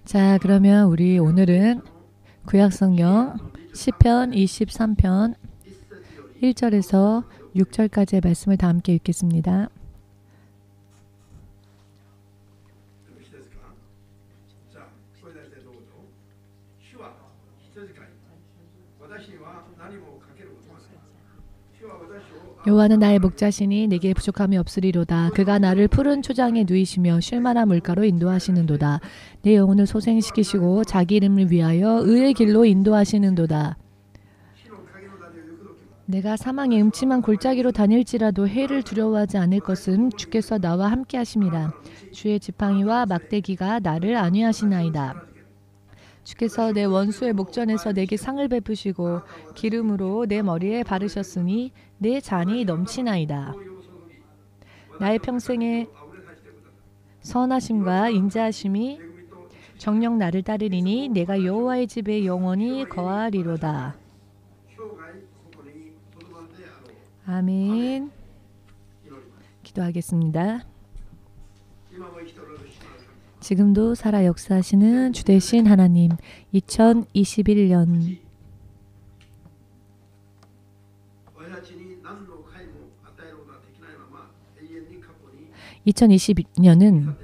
자, 그러면 우리 오늘은 구약성경 시편 23편 1절에서 6절까지의 말씀을 다 함께 읽겠습니다. 여호와는 나의 목자시니 내게 부족함이 없으리로다. 그가 나를 푸른 초장에 누이시며 쉴만한 물가로 인도하시는도다. 내 영혼을 소생시키시고 자기 이름을 위하여 의의 길로 인도하시는도다. 내가 사망의 음침한 골짜기로 다닐지라도 해를 두려워하지 않을 것은 주께서 나와 함께 하심이라. 주의 지팡이와 막대기가 나를 안위하시나이다. 주께서 내 원수의 목전에서 내게 상을 베푸시고 기름으로 내 머리에 바르셨으니 내 잔이 넘치나이다. 나의 평생에 선하심과 인자하심이 정녕 나를 따르리니 내가 여호와의 집에 영원히 거하리로다. 아멘. 기도하겠습니다. 지금도 살아 역사하시는 주되신 하나님, 2021년 (2020년은)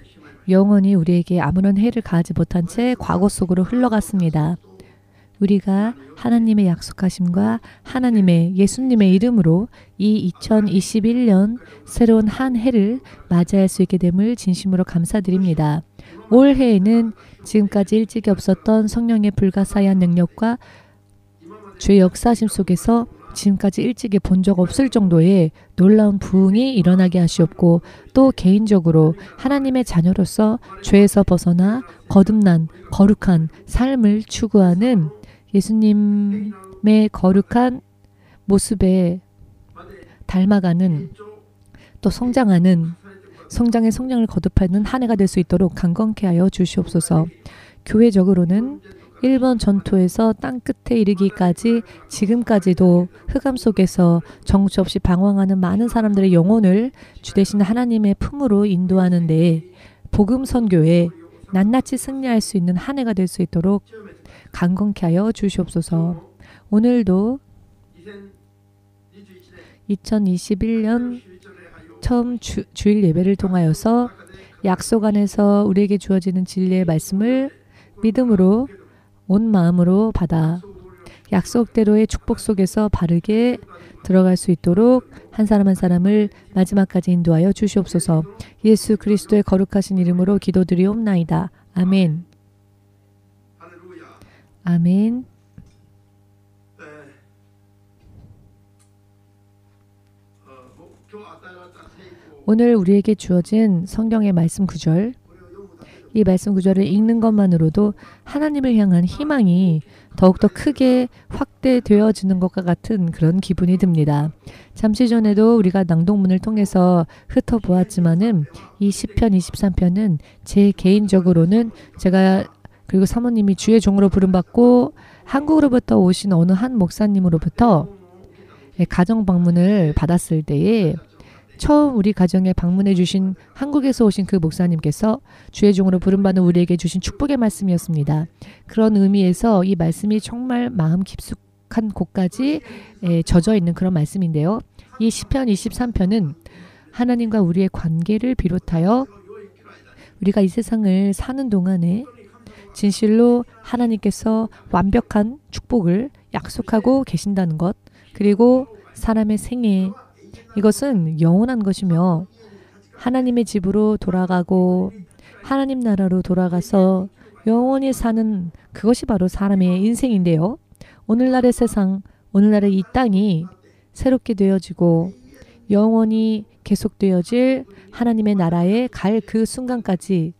영원히 우리에게 아무런 해를 가하지 못한 채 과거 속으로 흘러갔습니다. 우리가 하나님의 약속하심과 하나님의 예수님의 이름으로 이 2021년 새로운 한 해를 맞이할 수 있게 됨을 진심으로 감사드립니다. 올해에는 지금까지 일찍이 없었던 성령의 불가사의한 능력과 주의 역사하심 속에서 지금까지 일찍이 본 적 없을 정도의 놀라운 부흥이 일어나게 하시옵고, 또 개인적으로 하나님의 자녀로서 죄에서 벗어나 거듭난 거룩한 삶을 추구하는 예수님의 거룩한 모습에 닮아가는, 또 성장하는, 성장의 성장을 거듭하는 한 해가 될 수 있도록 강건케 하여 주시옵소서. 교회적으로는 일본 전토에서 땅끝에 이르기까지 지금까지도 흑암 속에서 정처 없이 방황하는 많은 사람들의 영혼을 주되신 하나님의 품으로 인도하는 데에 복음 선교에 낱낱이 승리할 수 있는 한 해가 될 수 있도록 강건케 하여 주시옵소서. 오늘도 2021년 처음 주일 예배를 통하여서 약속 안에서 우리에게 주어지는 진리의 말씀을 믿음으로 온 마음으로 받아 약속대로의 축복 속에서 바르게 들어갈 수 있도록 한 사람 한 사람을 마지막까지 인도하여 주시옵소서. 예수 그리스도의 거룩하신 이름으로 기도드리옵나이다. 아멘. 아멘. 오늘 우리에게 주어진 성경의 말씀 구절, 이 말씀 구절을 읽는 것만으로도 하나님을 향한 희망이 더욱더 크게 확대되어지는 것과 같은 그런 기분이 듭니다. 잠시 전에도 우리가 낭독문을 통해서 흩어보았지만은 이 시편 23편은 제 개인적으로는 제가, 그리고 사모님이 주의 종으로 부름받고 한국으로부터 오신 어느 한 목사님으로부터 가정 방문을 받았을 때에 처음 우리 가정에 방문해 주신 한국에서 오신 그 목사님께서 주의 종으로 부름받은 우리에게 주신 축복의 말씀이었습니다. 그런 의미에서 이 말씀이 정말 마음 깊숙한 곳까지 젖어 있는 그런 말씀인데요. 이 시편 23편은 하나님과 우리의 관계를 비롯하여 우리가 이 세상을 사는 동안에 진실로 하나님께서 완벽한 축복을 약속하고 계신다는 것, 그리고 사람의 생애, 이것은 영원한 것이며 하나님의 집으로 돌아가고 하나님 나라로 돌아가서 영원히 사는 그것이 바로 사람의 인생인데요. 오늘날의 세상, 오늘날의 이 땅이 새롭게 되어지고 영원히 계속되어질 하나님의 나라에 갈 그 순간까지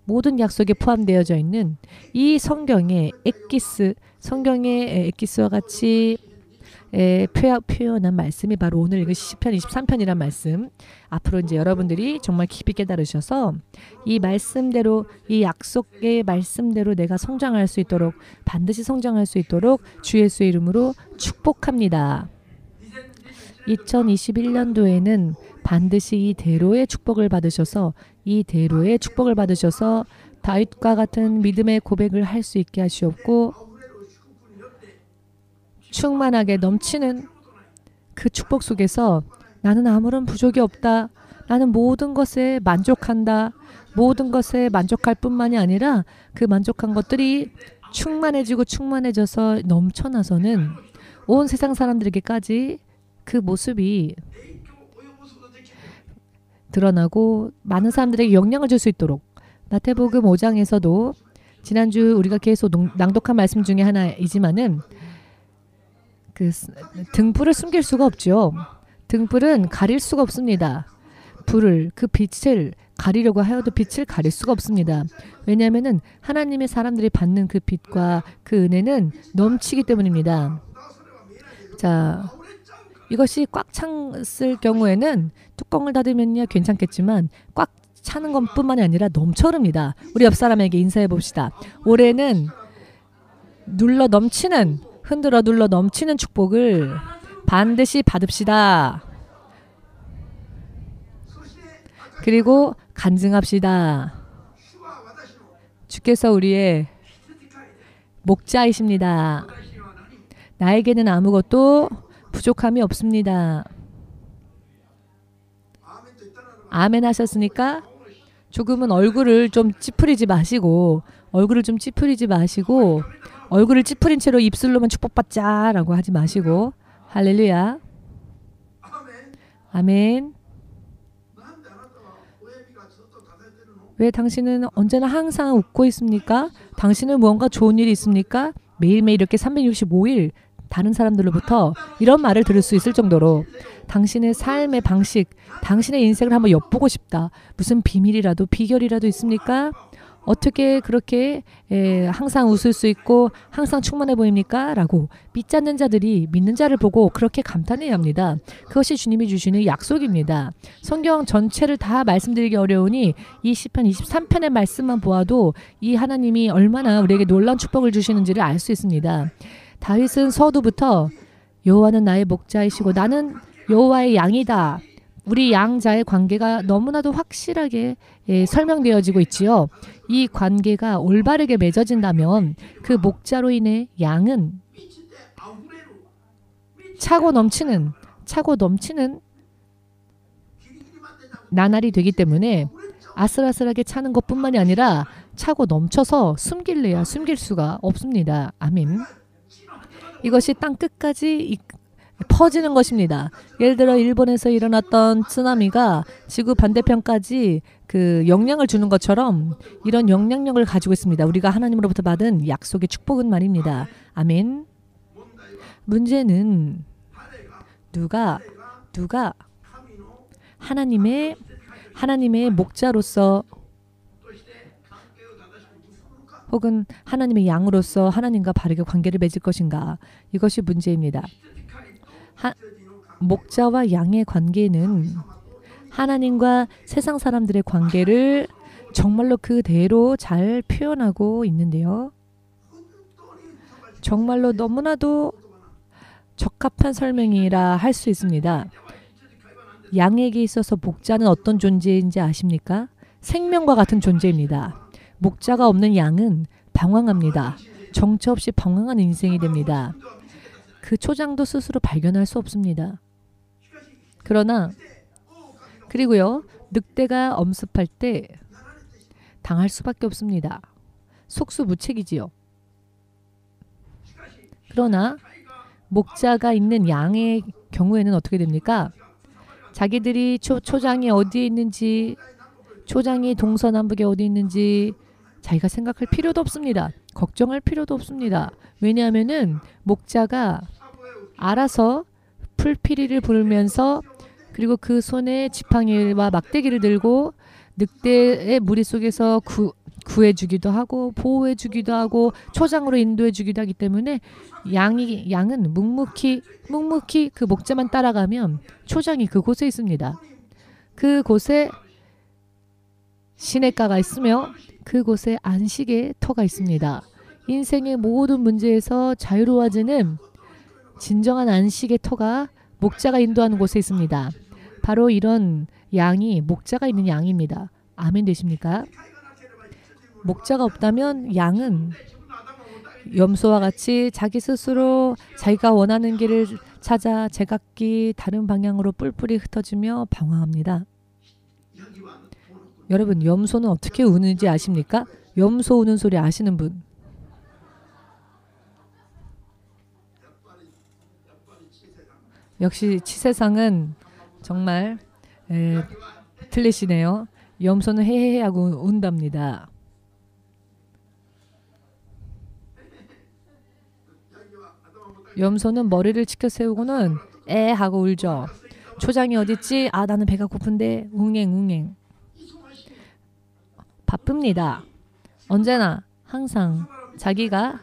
모든 약속에 포함되어져 있는 이 성경의 엑기스, 성경의 엑기스와 같이 표현한 말씀이 바로 오늘 읽은 시편 23편이란 말씀. 앞으로 이제 여러분들이 정말 깊이 깨달으셔서 이 말씀대로, 이 약속의 말씀대로 내가 성장할 수 있도록, 반드시 성장할 수 있도록 주 예수의 이름으로 축복합니다. 2021년도에는 반드시 이 대로의 축복을 받으셔서, 이 대로의 축복을 받으셔서 다윗과 같은 믿음의 고백을 할 수 있게 하시옵고 충만하게 넘치는 그 축복 속에서 나는 아무런 부족이 없다. 나는 모든 것에 만족한다. 모든 것에 만족할 뿐만이 아니라 그 만족한 것들이 충만해지고 충만해져서 넘쳐나서는 온 세상 사람들에게까지 그 모습이 드러나고 많은 사람들에게 영향을 줄 수 있도록 마태복음 5장에서도 지난주 우리가 계속 낭독한 말씀 중에 하나이지만은 그 등불을 숨길 수가 없죠. 등불은 가릴 수가 없습니다. 불을 그 빛을 가리려고 하여도 빛을 가릴 수가 없습니다. 왜냐하면은 하나님의 사람들이 받는 그 빛과 그 은혜는 넘치기 때문입니다. 자, 이것이 꽉 찼을 경우에는 뚜껑을 닫으면야 괜찮겠지만 꽉 차는 것뿐만이 아니라 넘쳐릅니다. 우리 옆 사람에게 인사해 봅시다. 올해는 흔들어 눌러 넘치는 축복을 반드시 받읍시다. 그리고 간증합시다. 주께서 우리의 목자이십니다. 나에게는 아무것도 부족함이 없습니다. 아멘 하셨으니까 조금은 얼굴을 좀 찌푸리지 마시고 얼굴을 찌푸린 채로 입술로만 축복받자라고 하지 마시고 할렐루야. 아멘. 왜 당신은 언제나 항상 웃고 있습니까? 당신은 무언가 좋은 일이 있습니까? 매일매일 이렇게 365일 다른 사람들로부터 이런 말을 들을 수 있을 정도로 당신의 삶의 방식, 당신의 인생을 한번 엿보고 싶다. 무슨 비밀이라도 비결이라도 있습니까? 어떻게 그렇게 항상 웃을 수 있고 항상 충만해 보입니까? 라고 믿지 않는 자들이 믿는 자를 보고 그렇게 감탄해야 합니다. 그것이 주님이 주시는 약속입니다. 성경 전체를 다 말씀드리기 어려우니 이 시편 23편의 말씀만 보아도 이 하나님이 얼마나 우리에게 놀라운 축복을 주시는지를 알 수 있습니다. 다윗은 서두부터 여호와는 나의 목자이시고 나는 여호와의 양이다. 우리 양자의 관계가 너무나도 확실하게 설명되어지고 있지요. 이 관계가 올바르게 맺어진다면 그 목자로 인해 양은 차고 넘치는 나날이 되기 때문에 아슬아슬하게 차는 것뿐만이 아니라 차고 넘쳐서 숨길 수가 없습니다. 아멘. 이것이 땅 끝까지 퍼지는 것입니다. 예를 들어 일본에서 일어났던 쓰나미가 지구 반대편까지 그 영향을 주는 것처럼 이런 영향력을 가지고 있습니다. 우리가 하나님으로부터 받은 약속의 축복은 말입니다. 아멘. 문제는 누가 하나님의 목자로서 혹은 하나님의 양으로서 하나님과 바르게 관계를 맺을 것인가. 이것이 문제입니다. 목자와 양의 관계는 하나님과 세상 사람들의 관계를 정말로 그대로 잘 표현하고 있는데요. 정말로 너무나도 적합한 설명이라 할 수 있습니다. 양에게 있어서 목자는 어떤 존재인지 아십니까? 생명과 같은 존재입니다. 목자가 없는 양은 방황합니다. 정처 없이 방황한 인생이 됩니다. 그 초장도 스스로 발견할 수 없습니다. 그리고요, 늑대가 엄습할 때 당할 수밖에 없습니다. 속수무책이지요. 그러나 목자가 있는 양의 경우에는 어떻게 됩니까? 자기들이 초장이 어디에 있는지, 초장이 동서남북에 어디 있는지 자기가 생각할 필요도 없습니다. 걱정할 필요도 없습니다. 왜냐하면은 목자가 알아서 풀피리를 불면서 그리고 그 손에 지팡이와 막대기를 들고 늑대의 무리 속에서 구해주기도 하고 보호해주기도 하고 초장으로 인도해주기도 하기 때문에 양은 묵묵히 그 목자만 따라가면 초장이 그곳에 있습니다. 그곳에 시냇가가 있으며 그곳에 안식의 터가 있습니다. 인생의 모든 문제에서 자유로워지는 진정한 안식의 터가 목자가 인도하는 곳에 있습니다. 바로 이런 양이 목자가 있는 양입니다. 아멘 되십니까? 목자가 없다면 양은 염소와 같이 자기 스스로 자기가 원하는 길을 찾아 제각기 다른 방향으로 뿔뿔이 흩어지며 방황합니다. 여러분, 염소는 어떻게 우는지 아십니까? 염소 우는 소리 아시는 분? 역시 치세상은 정말 틀리시네요. 염소는 헤헤헤 하고 운답니다. 염소는 머리를 치켜 세우고는 에 하고 울죠. 초장이 어딨지? 아, 나는 배가 고픈데 웅행. 바쁩니다. 언제나 항상 자기가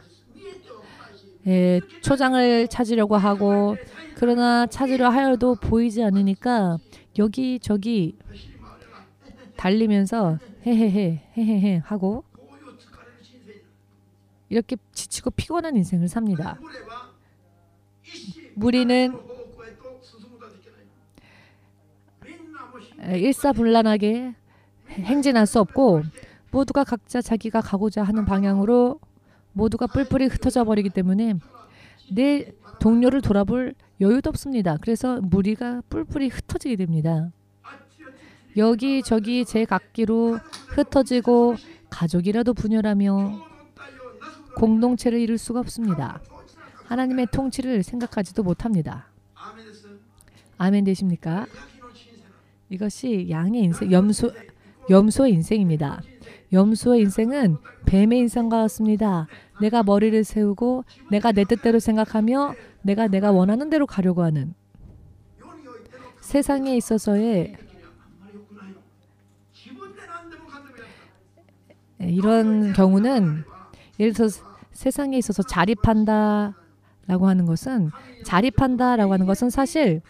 초장을 찾으려고 하고, 그러나 찾으려 하여도 보이지 않으니까 여기저기 달리면서 헤헤헤 하고 이렇게 지치고 피곤한 인생을 삽니다. 무리는 일사불란하게 행진할 수 없고, 모두가 각자 자기가 가고자 하는 방향으로 모두가 뿔뿔이 흩어져 버리기 때문에 내 동료를 돌아볼 여유도 없습니다. 그래서 무리가 뿔뿔이 흩어지게 됩니다. 여기저기 제각기로 흩어지고 가족이라도 분열하며 공동체를 이룰 수가 없습니다. 하나님의 통치를 생각하지도 못합니다. 아멘 되십니까? 이것이 양의 인생, 염소의 인생입니다. 염소의 인생은 뱀의 인생과 같습니다. 내가 머리를 세우고 내가 내 뜻대로 생각하며 내가 원하는 대로 가려고 하는, 세상에 있어서의 이런 경우는, 예를 들어서 세상에 있어서 자립한다라고 하는 것은 사실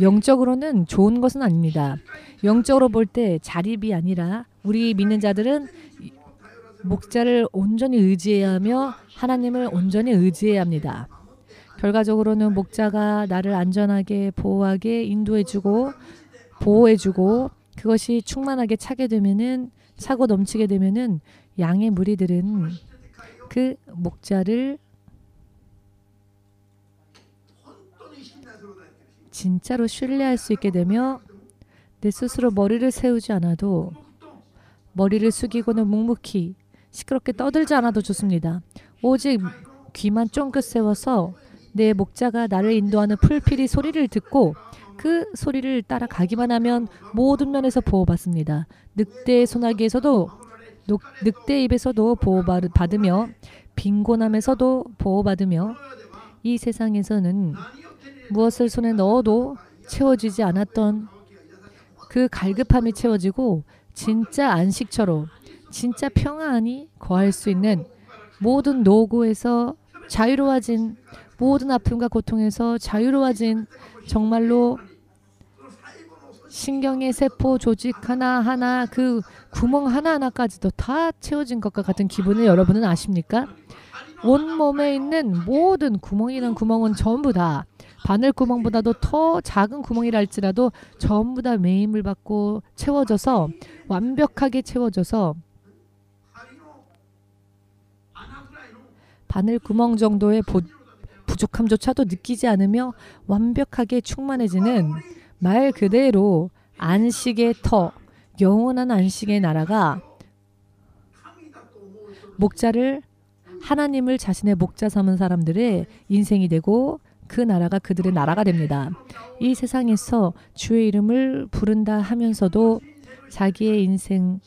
영적으로는 좋은 것은 아닙니다. 영적으로 볼 때 자립이 아니라 우리 믿는 자들은 목자를 온전히 의지해야 하며 하나님을 온전히 의지해야 합니다. 결과적으로는 목자가 나를 안전하게 보호하게 인도해주고 보호해주고, 그것이 충만하게 차고 넘치게 되면은 양의 무리들은 그 목자를 진짜로 신뢰할 수 있게 되며, 내 스스로 머리를 세우지 않아도, 머리를 숙이고는 묵묵히 시끄럽게 떠들지 않아도 좋습니다. 오직 귀만 쫑긋 세워서 내 목자가 나를 인도하는 풀피리 소리를 듣고 그 소리를 따라가기만 하면 모든 면에서 보호받습니다. 늑대의 소나기에서도, 늑대의 입에서도 보호받으며, 빈곤함에서도 보호받으며, 이 세상에서는 무엇을 손에 넣어도 채워지지 않았던 그 갈급함이 채워지고, 진짜 안식처로 진짜 평안히 거할 수 있는, 모든 노고에서 자유로워진, 모든 아픔과 고통에서 자유로워진, 정말로 신경의 세포 조직 하나하나, 그 구멍 하나하나까지도 다 채워진 것과 같은 기분을 여러분은 아십니까? 온몸에 있는 모든 구멍이란 구멍은 전부 다 바늘구멍보다도 더 작은 구멍이라 할지라도 전부 다 매임을 받고 채워져서, 완벽하게 채워져서 바늘구멍 정도의 부족함조차도 느끼지 않으며 완벽하게 충만해지는, 말 그대로 안식의 터, 영원한 안식의 나라가 목자를, 하나님을 자신의 목자 삼은 사람들의 인생이 되고, 그 나라가 그들의 나라가 됩니다. 이 세상에서 주의 이름을 부른다 하면서도 자기의 인생,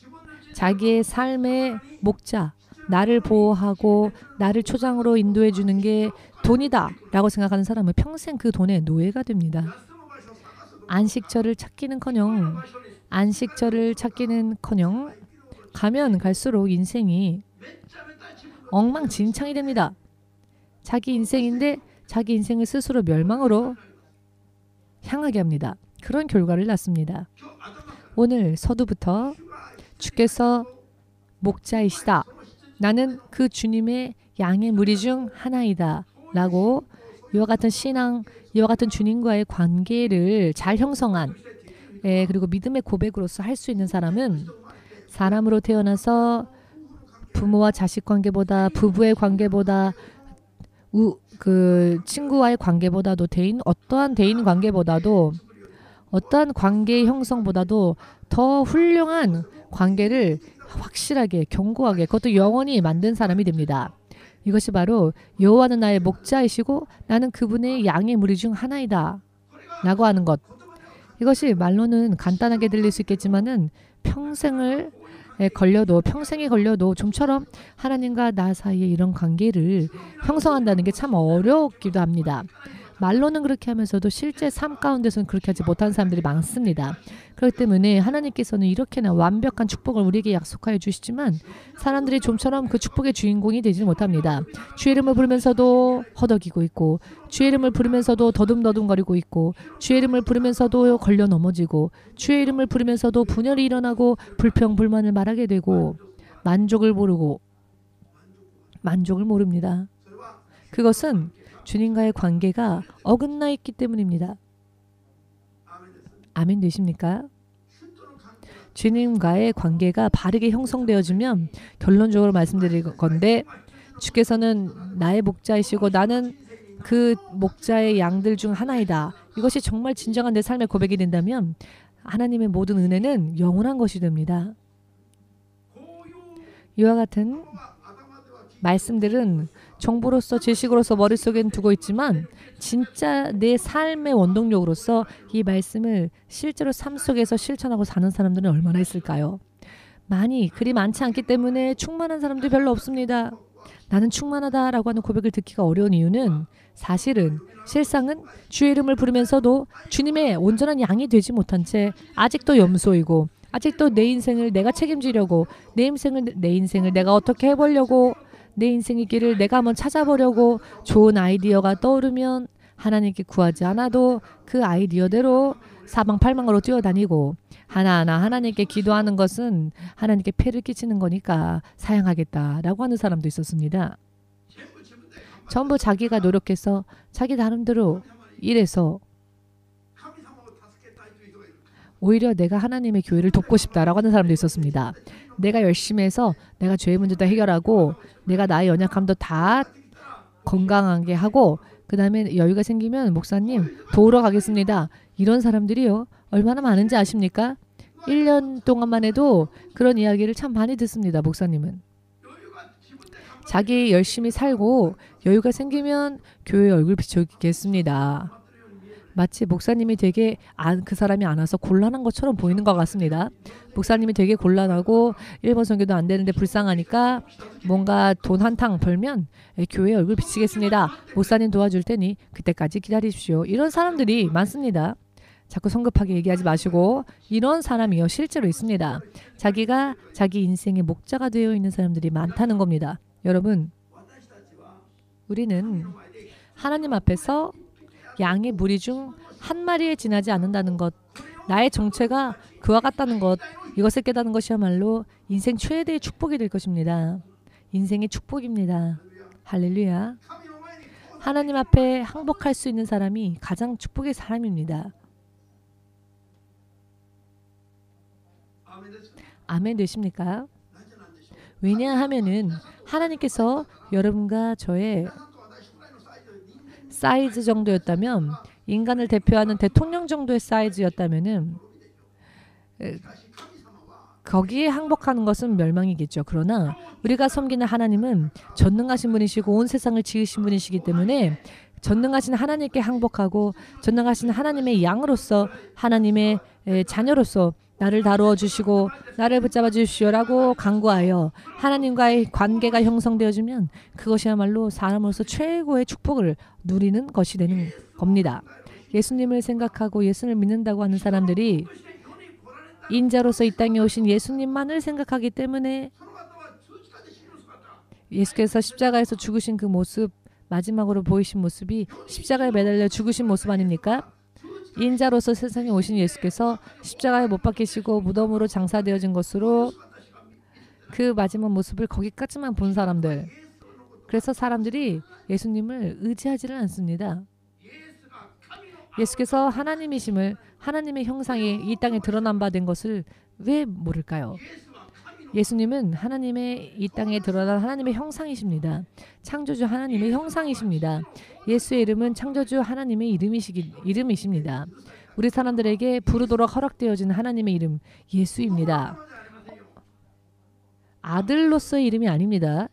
자기의 삶의 목자, 나를 보호하고 나를 초장으로 인도해 주는 게 돈이다 라고 생각하는 사람은 평생 그 돈의 노예가 됩니다. 안식처를 찾기는커녕 가면 갈수록 인생이 엉망진창이 됩니다. 자기 인생인데 자기 인생을 스스로 멸망으로 향하게 합니다. 그런 결과를 낳습니다. 오늘 서두부터 주께서 목자이시다, 나는 그 주님의 양의 무리 중 하나이다 라고, 이와 같은 신앙, 이와 같은 주님과의 관계를 잘 형성한, 그리고 믿음의 고백으로서 할 수 있는 사람은, 사람으로 태어나서 부모와 자식 관계보다, 부부의 관계보다, 그 친구와의 관계보다도, 어떠한 대인 관계보다도, 어떠한 관계의 형성보다도 더 훌륭한 관계를 확실하게, 견고하게, 그것도 영원히 만든 사람이 됩니다. 이것이 바로 여호와는 나의 목자이시고 나는 그분의 양의 무리 중 하나이다 라고 하는 것. 이것이 말로는 간단하게 들릴 수 있겠지만은 평생에 걸려도 좀처럼 하나님과 나 사이에 이런 관계를 형성한다는 게 참 어렵기도 합니다. 말로는 그렇게 하면서도 실제 삶 가운데서는 그렇게 하지 못한 사람들이 많습니다. 그렇기 때문에 하나님께서는 이렇게나 완벽한 축복을 우리에게 약속하여 주시지만 사람들이 좀처럼 그 축복의 주인공이 되지 못합니다. 주의 이름을 부르면서도 허덕이고 있고, 주의 이름을 부르면서도 더듬더듬거리고 있고, 주의 이름을 부르면서도 걸려 넘어지고, 주의 이름을 부르면서도 분열이 일어나고 불평불만을 말하게 되고, 만족을 모릅니다. 그것은 주님과의 관계가 어긋나 있기 때문입니다. 아멘 되십니까? 주님과의 관계가 바르게 형성되어지면 결론적으로 말씀드릴 건데, 주께서는 나의 목자이시고 나는 그 목자의 양들 중 하나이다. 이것이 정말 진정한 내 삶의 고백이 된다면 하나님의 모든 은혜는 영원한 것이 됩니다. 이와 같은 말씀들은 정보로서, 지식으로서 머릿속에 두고 있지만 진짜 내 삶의 원동력으로서 이 말씀을 실제로 삶 속에서 실천하고 사는 사람들은 얼마나 있을까요? 그리 많지 않기 때문에 충만한 사람들이 별로 없습니다. 나는 충만하다라고 하는 고백을 듣기가 어려운 이유는 실상은 주의 이름을 부르면서도 주님의 온전한 양이 되지 못한 채 아직도 염소이고, 아직도 내 인생을 내가 책임지려고, 내 인생을 내가 어떻게 해보려고, 내 인생의 길을 내가 한번 찾아보려고 좋은 아이디어가 떠오르면 하나님께 구하지 않아도 그 아이디어대로 사방팔방으로 뛰어다니고, 하나하나 하나님께 기도하는 것은 하나님께 폐를 끼치는 거니까 사양하겠다라고 하는 사람도 있었습니다. 전부 자기가 노력해서 자기 나름대로 일해서 오히려 내가 하나님의 교회를 돕고 싶다라고 하는 사람도 있었습니다. 내가 열심히 해서 내가 죄의 문제도 해결하고, 내가 나의 연약함도 다 건강하게 하고, 그 다음에 여유가 생기면 목사님 도우러 가겠습니다. 이런 사람들이요, 얼마나 많은지 아십니까? 1년 동안만 해도 그런 이야기를 참 많이 듣습니다. 목사님은 자기 열심히 살고 여유가 생기면 교회 얼굴 비추겠습니다. 마치 목사님이 되게 그 사람이 안 와서 곤란한 것처럼 보이는 것 같습니다. 목사님이 되게 곤란하고 일본 선교도 안 되는데 불쌍하니까 뭔가 돈 한탕 벌면 교회 얼굴 비치겠습니다. 목사님 도와줄 테니 그때까지 기다리십시오. 이런 사람들이 많습니다. 자꾸 성급하게 얘기하지 마시고, 이런 사람이요 실제로 있습니다. 자기가 자기 인생의 목자가 되어 있는 사람들이 많다는 겁니다. 여러분, 우리는 하나님 앞에서 양의 무리 중 한 마리에 지나지 않는다는 것, 나의 정체가 그와 같다는 것, 이것을 깨닫는 것이야말로 인생 최대의 축복이 될 것입니다. 인생의 축복입니다. 할렐루야. 하나님 앞에 항복할 수 있는 사람이 가장 축복의 사람입니다. 아멘 되십니까? 왜냐하면은 하나님께서 여러분과 저의 사이즈 정도였다면, 인간을 대표하는 대통령 정도의 사이즈였다면은 거기에 항복하는 것은 멸망이겠죠. 그러나 우리가 섬기는 하나님은 전능하신 분이시고 온 세상을 지으신 분이시기 때문에 전능하신 하나님께 항복하고, 전능하신 하나님의 양으로서, 하나님의 자녀로서 나를 다루어 주시고 나를 붙잡아 주시오라고 간구하여 하나님과의 관계가 형성되어지면 그것이야말로 사람으로서 최고의 축복을 누리는 것이 되는 겁니다. 예수님을 생각하고 예수님을 믿는다고 하는 사람들이 인자로서 이 땅에 오신 예수님만을 생각하기 때문에 예수께서 십자가에서 죽으신 그 모습, 마지막으로 보이신 모습이 십자가에 매달려 죽으신 모습 아닙니까? 인자로서 세상에 오신 예수께서 십자가에 못 박히시고 무덤으로 장사되어진 것으로 그 마지막 모습을 거기까지만 본 사람들. 그래서 사람들이 예수님을 의지하지를 않습니다. 예수께서 하나님이심을, 하나님의 형상이 이 땅에 드러난 바 된 것을 왜 모를까요? 예수님은 하나님의 이 땅에 드러난 하나님의 형상이십니다. 창조주 하나님의 형상이십니다. 예수의 이름은 창조주 하나님의 이름이십니다. 우리 사람들에게 부르도록 허락되어진 하나님의 이름 예수입니다. 아들로서의 이름이 아닙니다.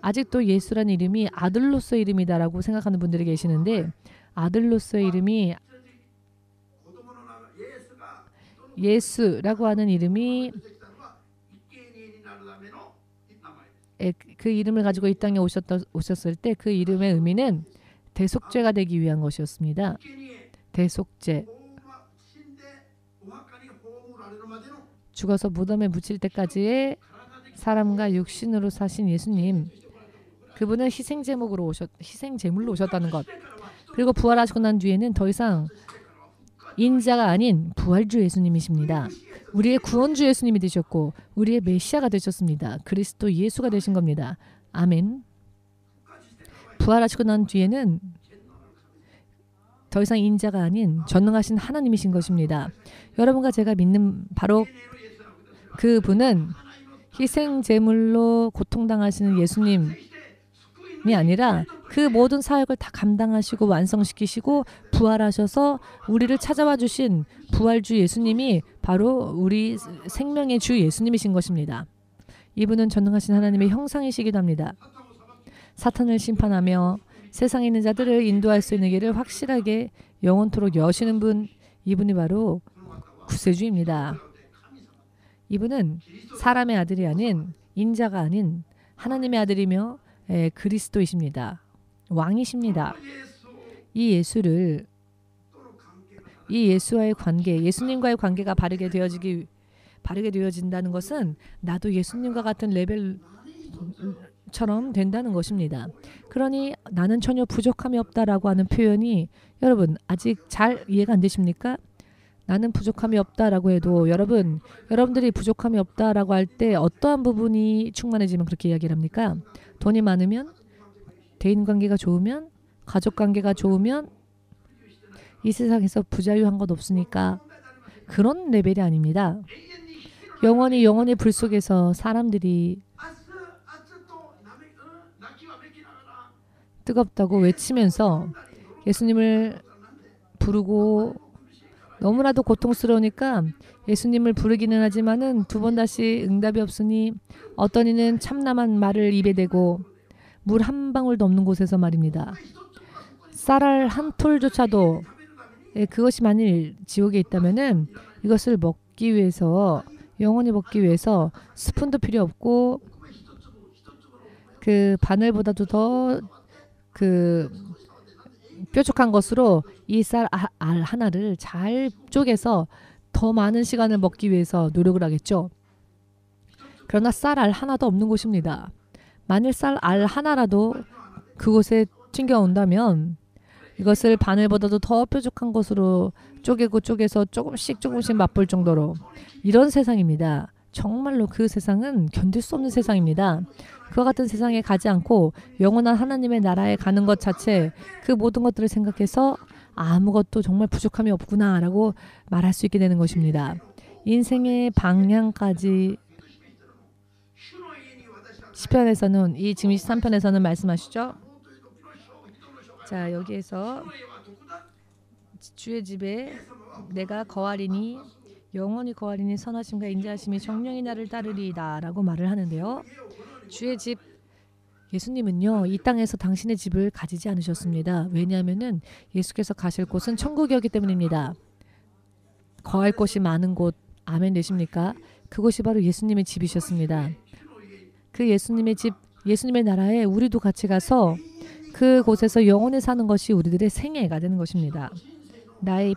아직도 예수라는 이름이 아들로서의 이름이다라고 생각하는 분들이 계시는데 아들로서의 이름이 예수라고 하는 이름이 그 이름을 가지고 이 땅에 오셨을 때 그 이름의 의미는 대속죄가 되기 위한 것이었습니다. 대속죄. 죽어서 무덤에 묻힐 때까지의 사람과 육신으로 사신 예수님. 그분은 희생제물로 오셨다는 것. 그리고 부활하시고 난 뒤에는 더 이상 인자가 아닌 부활주 예수님이십니다. 우리의 구원주 예수님이 되셨고 우리의 메시아가 되셨습니다. 그리스도 예수가 되신 겁니다. 아멘. 부활하시고 난 뒤에는 더 이상 인자가 아닌 전능하신 하나님이신 것입니다. 여러분과 제가 믿는 바로 그분은 희생제물로 고통당하시는 예수님이 아니라 그 모든 사역을 다 감당하시고 완성시키시고 부활하셔서 우리를 찾아와 주신 부활주 예수님이 바로 우리 생명의 주 예수님이신 것입니다. 이분은 전능하신 하나님의 형상이시기도 합니다. 사탄을 심판하며 세상에 있는 자들을 인도할 수 있는 길을 확실하게 영원토록 여시는 분, 이분이 바로 구세주입니다. 이분은 사람의 아들이 아닌 인자가 아닌 하나님의 아들이며 그리스도이십니다. 왕이십니다. 이 예수와의 관계, 예수님과의 관계가 바르게 되어진다는 것은 나도 예수님과 같은 레벨처럼 된다는 것입니다. 그러니 나는 전혀 부족함이 없다라고 하는 표현이 여러분 아직 잘 이해가 안 되십니까? 나는 부족함이 없다라고 해도 여러분들이 부족함이 없다라고 할 때 어떠한 부분이 충만해지면 그렇게 이야기를 합니까? 돈이 많으면, 대인관계가 좋으면, 가족관계가 좋으면 이 세상에서 부자유한 것 없으니까 그런 레벨이 아닙니다. 영원히 불 속에서 사람들이 뜨겁다고 외치면서 예수님을 부르고 너무나도 고통스러우니까 예수님을 부르기는 하지만은 두 번 다시 응답이 없으니 어떤 이는 참남한 말을 입에 대고 물 한 방울도 없는 곳에서 말입니다. 쌀알 한 톨조차도 그것이 만일 지옥에 있다면은 이것을 먹기 위해서 영원히 먹기 위해서 스푼도 필요 없고 그 바늘보다도 더 뾰족한 것으로 이 쌀 알 하나를 잘 쪼개서 더 많은 시간을 먹기 위해서 노력을 하겠죠. 그러나 쌀 알 하나도 없는 곳입니다. 만일 쌀 알 하나라도 그곳에 튕겨온다면 이것을 바늘보다도 더 뾰족한 것으로 쪼개서 조금씩 맛볼 정도로 이런 세상입니다. 정말로 그 세상은 견딜 수 없는 세상입니다. 그와 같은 세상에 가지 않고 영원한 하나님의 나라에 가는 것 자체 그 모든 것들을 생각해서 아무것도 정말 부족함이 없구나라고 말할 수 있게 되는 것입니다. 인생의 방향까지 시편에서는 이 지금 23편에서는 말씀하시죠. 자 여기에서 주의 집에 내가 거하리니 영원히 거하리니 선하심과 인자하심이 정령이 나를 따르리이다 라고 말을 하는데요. 주의 집 예수님은요 이 땅에서 당신의 집을 가지지 않으셨습니다. 왜냐하면은 예수께서 가실 곳은 천국이었기 때문입니다. 거할 곳이 많은 곳 아멘 되십니까? 그곳이 바로 예수님의 집이셨습니다. 그 예수님의 집 예수님의 나라에 우리도 같이 가서 그곳에서 영원히 사는 것이 우리들의 생애가 되는 것입니다. 나의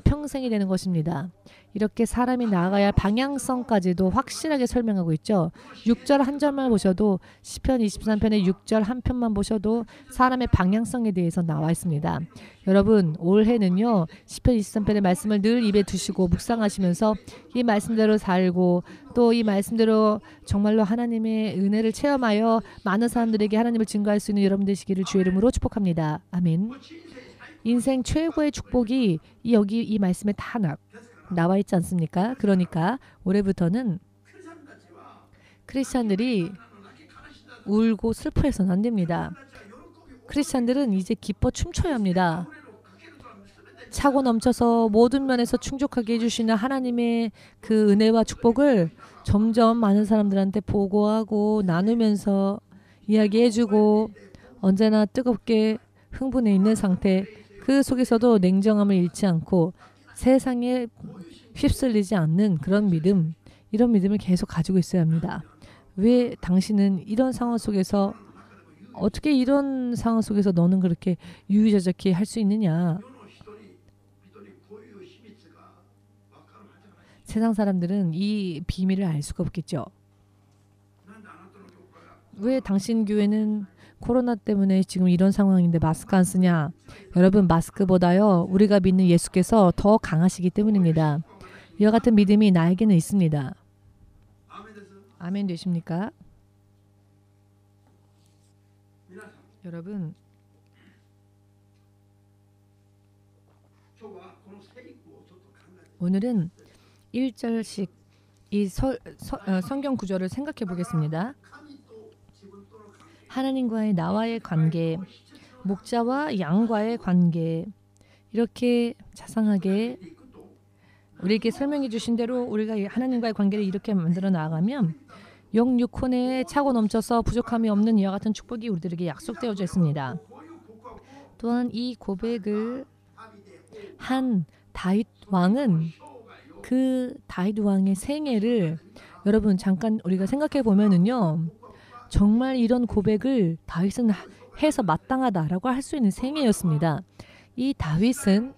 평생이 되는 것입니다. 이렇게 사람이 나아가야 할 방향성까지도 확실하게 설명하고 있죠. 6절 한 절만 보셔도 시편 23편의 6절 한 편만 보셔도 사람의 방향성에 대해서 나와 있습니다. 여러분 올해는요 시편 23편의 말씀을 늘 입에 두시고 묵상하시면서 이 말씀대로 살고 또 이 말씀대로 정말로 하나님의 은혜를 체험하여 많은 사람들에게 하나님을 증거할 수 있는 여러분 되시기를 주의 이름으로 축복합니다. 아멘. 인생 최고의 축복이 여기 이 말씀에 다 나와 있지 않습니까? 그러니까 올해부터는 크리스찬들이 울고 슬퍼해서는 안 됩니다. 크리스찬들은 이제 기뻐 춤춰야 합니다. 차고 넘쳐서 모든 면에서 충족하게 해주시는 하나님의 그 은혜와 축복을 점점 많은 사람들한테 보고하고 나누면서 이야기해주고 언제나 뜨겁게 흥분해 있는 상태, 그 속에서도 냉정함을 잃지 않고 세상에 휩쓸리지 않는 그런 믿음, 이런 믿음을 계속 가지고 있어야 합니다. 왜 당신은 이런 상황 속에서 어떻게 이런 상황 속에서 너는 그렇게 유유자적히 할 수 있느냐? 세상 사람들은 이 비밀을 알 수가 없겠죠. 왜 당신 교회는 코로나 때문에 지금 이런 상황인데 마스크 안 쓰냐? 여러분, 마스크보다요 우리가 믿는 예수께서 더 강하시기 때문입니다. 이와 같은 믿음이 나에게는 있습니다. 아멘 되십니까? 여러분, 오늘은 1절씩 이 성경 구절을 생각해 보겠습니다. 하나님과의 나와의 관계, 목자와 양과의 관계, 이렇게 자상하게 우리에게 설명해 주신 대로 우리가 하나님과의 관계를 이렇게 만들어 나아가면 영육혼에 차고 넘쳐서 부족함이 없는 이와 같은 축복이 우리들에게 약속되어져 있습니다. 또한 이 고백을 한 다윗 왕은 그 다윗 왕의 생애를 여러분 잠깐 우리가 생각해 보면은요, 정말 이런 고백을 다윗은 해서 마땅하다라고 할 수 있는 생애였습니다. 이 다윗은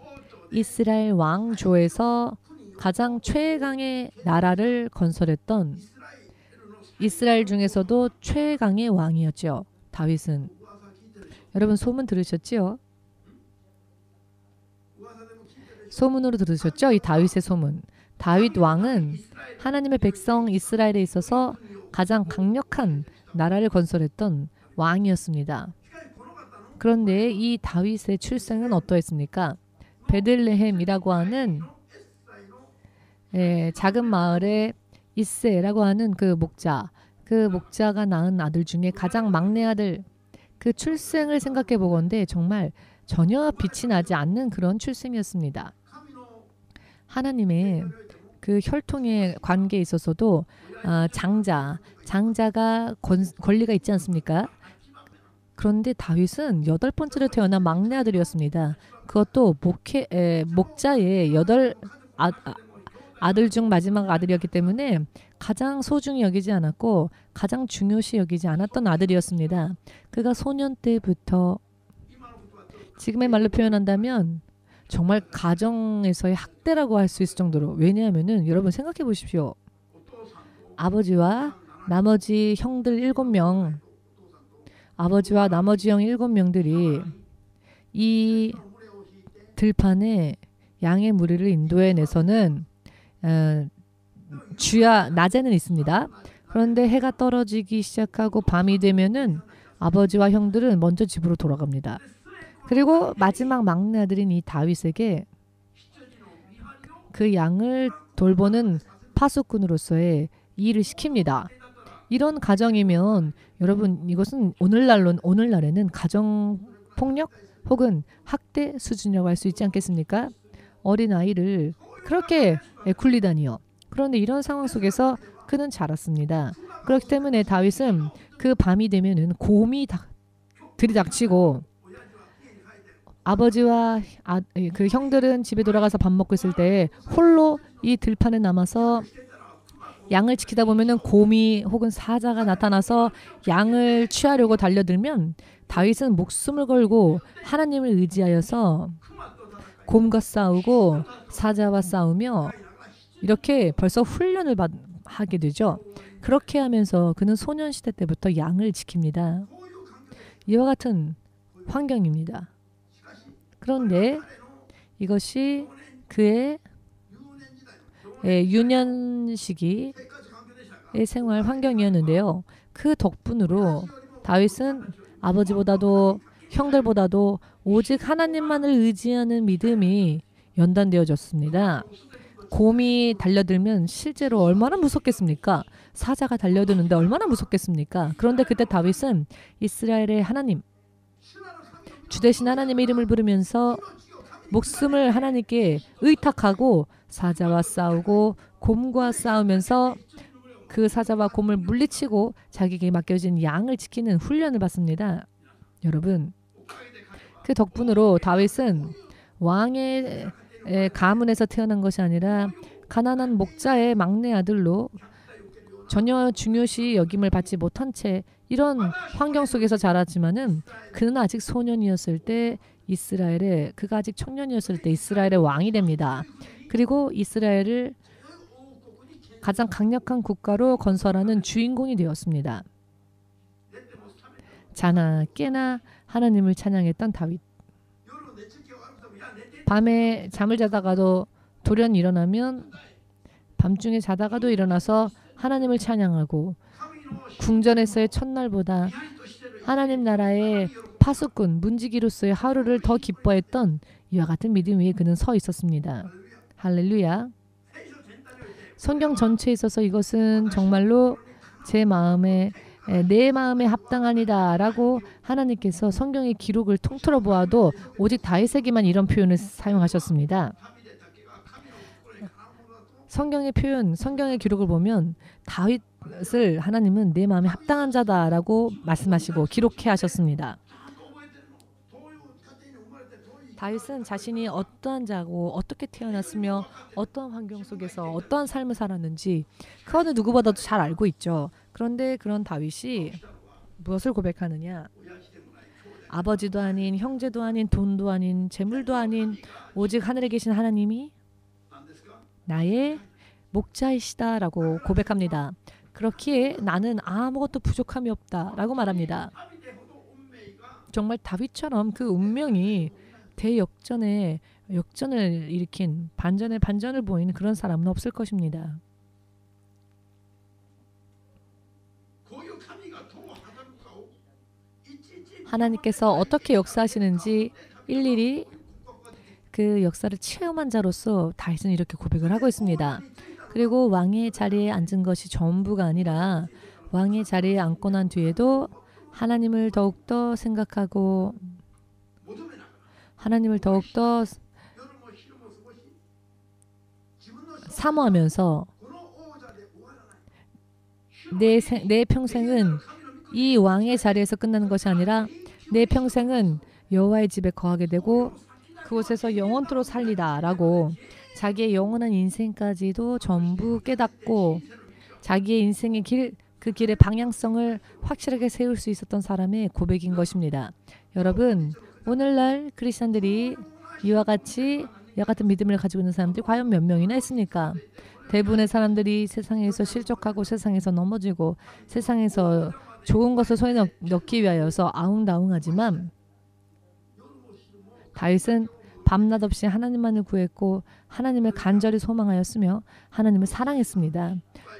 이스라엘 왕조에서 가장 최강의 나라를 건설했던, 이스라엘 중에서도 최강의 왕이었죠. 다윗은. 여러분, 소문 들으셨지요? 소문으로 들으셨죠? 이 다윗의 소문. 다윗 왕은 하나님의 백성 이스라엘에 있어서 가장 강력한 나라를 건설했던 왕이었습니다. 그런데 이 다윗의 출생은 어떠했습니까? 베들레헴이라고 하는 작은 마을에 이세라고 하는 그 목자가 낳은 아들 중에 가장 막내 아들, 그 출생을 생각해 보건대 정말 전혀 빛이 나지 않는 그런 출생이었습니다. 하나님의 그 혈통의 관계에 있어서도 장자가 권리가 있지 않습니까? 그런데 다윗은 8번째로 태어난 막내 아들이었습니다. 그것도 목자의 8 아들 중 마지막 아들이었기 때문에 가장 소중히 여기지 않았고 가장 중요시 여기지 않았던 아들이었습니다. 그가 소년 때부터, 지금의 말로 표현한다면 정말 가정에서의 학대라고 할 수 있을 정도로, 왜냐하면은 여러분 생각해 보십시오. 아버지와 나머지 형들 7명, 아버지와 나머지 형 7명들이 이 들판에 양의 무리를 인도해내서는 낮에는 있습니다. 그런데 해가 떨어지기 시작하고 밤이 되면은 아버지와 형들은 먼저 집으로 돌아갑니다. 그리고 마지막 막내 아들인 이 다윗에게 그 양을 돌보는 파수꾼으로서의 일을 시킵니다. 이런 가정이면 여러분, 이것은 오늘날에는 가정폭력 혹은 학대 수준이라고 할 수 있지 않겠습니까? 어린아이를 그렇게 굴리다니요. 그런데 이런 상황 속에서 그는 자랐습니다. 그렇기 때문에 다윗은 그 밤이 되면은 곰이 들이닥치고 아버지와 그 형들은 집에 돌아가서 밥 먹고 있을 때 홀로 이 들판에 남아서 양을 지키다 보면은 곰이 혹은 사자가 나타나서 양을 취하려고 달려들면 다윗은 목숨을 걸고 하나님을 의지하여서 곰과 싸우고 사자와 싸우며 이렇게 벌써 훈련을 하게 되죠. 그렇게 하면서 그는 소년시대 때부터 양을 지킵니다. 이와 같은 환경입니다. 그런데 이것이 그의 유년 시기의 생활 환경이었는데요. 그 덕분으로 다윗은 아버지보다도 형들보다도 오직 하나님만을 의지하는 믿음이 연단되어졌습니다. 곰이 달려들면 실제로 얼마나 무섭겠습니까? 사자가 달려드는데 얼마나 무섭겠습니까? 그런데 그때 다윗은 이스라엘의 하나님, 주대신 하나님의 이름을 부르면서 목숨을 하나님께 의탁하고 사자와 싸우고 곰과 싸우면서 그 사자와 곰을 물리치고 자기에게 맡겨진 양을 지키는 훈련을 받습니다. 여러분, 그 덕분으로 다윗은 왕의 가문에서 태어난 것이 아니라 가난한 목자의 막내 아들로 전혀 중요시 여김을 받지 못한 채 이런 환경 속에서 자랐지만은 그는 아직 소년이었을 때 그가 아직 청년이었을 때 이스라엘의 왕이 됩니다. 그리고 이스라엘을 가장 강력한 국가로 건설하는 주인공이 되었습니다. 자나 깨나 하나님을 찬양했던 다윗. 밤에 잠을 자다가도 돌연히 일어나면 밤중에 자다가도 일어나서 하나님을 찬양하고 궁전에서의 첫날보다 하나님 나라의 파수꾼, 문지기로서의 하루를 더 기뻐했던 이와 같은 믿음 위에 그는 서 있었습니다. 할렐루야. 성경 전체에 있어서 이것은 정말로 내 마음에 합당하니다 라고 하나님께서 성경의 기록을 통틀어 보아도 오직 다윗에게만 이런 표현을 사용하셨습니다. 성경의 기록을 보면 다윗을 하나님은 내 마음에 합당한 자다라고 말씀하시고 기록해 하셨습니다. 다윗은 자신이 어떠한 자고 어떻게 태어났으며 어떠한 환경 속에서 어떠한 삶을 살았는지 그거는 누구보다도 잘 알고 있죠. 그런데 그런 다윗이 무엇을 고백하느냐? 아버지도 아닌 형제도 아닌 돈도 아닌 재물도 아닌 오직 하늘에 계신 하나님이 나의 목자이시다라고 고백합니다. 그렇기에 나는 아무것도 부족함이 없다라고 말합니다. 정말 다윗처럼 그 운명이 역전을 일으킨 반전을 보이는 그런 사람은 없을 것입니다. 하나님께서 어떻게 역사하시는지 일일이 그 역사를 체험한 자로서 다윗은 이렇게 고백을 하고 있습니다. 그리고 왕의 자리에 앉은 것이 전부가 아니라 왕의 자리에 앉고 난 뒤에도 하나님을 더욱더 생각하고 하나님을 더욱더 사모하면서 내 평생은 이 왕의 자리에서 끝나는 것이 아니라 내 평생은 여호와의 집에 거하게 되고 그곳에서 영원토록 살리다라고 자기의 영원한 인생까지도 전부 깨닫고 자기의 인생의 그 길의 방향성을 확실하게 세울 수 있었던 사람의 고백인 것입니다. 여러분, 오늘날 크리스천들이 이와 같은 믿음을 가지고 있는 사람들이 과연 몇 명이나 있습니까? 대부분의 사람들이 세상에서 실족하고 세상에서 넘어지고 세상에서 좋은 것을 손에 넣기 위하여서 아웅다웅하지만 다윗은 밤낮 없이 하나님만을 구했고 하나님을 간절히 소망하였으며 하나님을 사랑했습니다.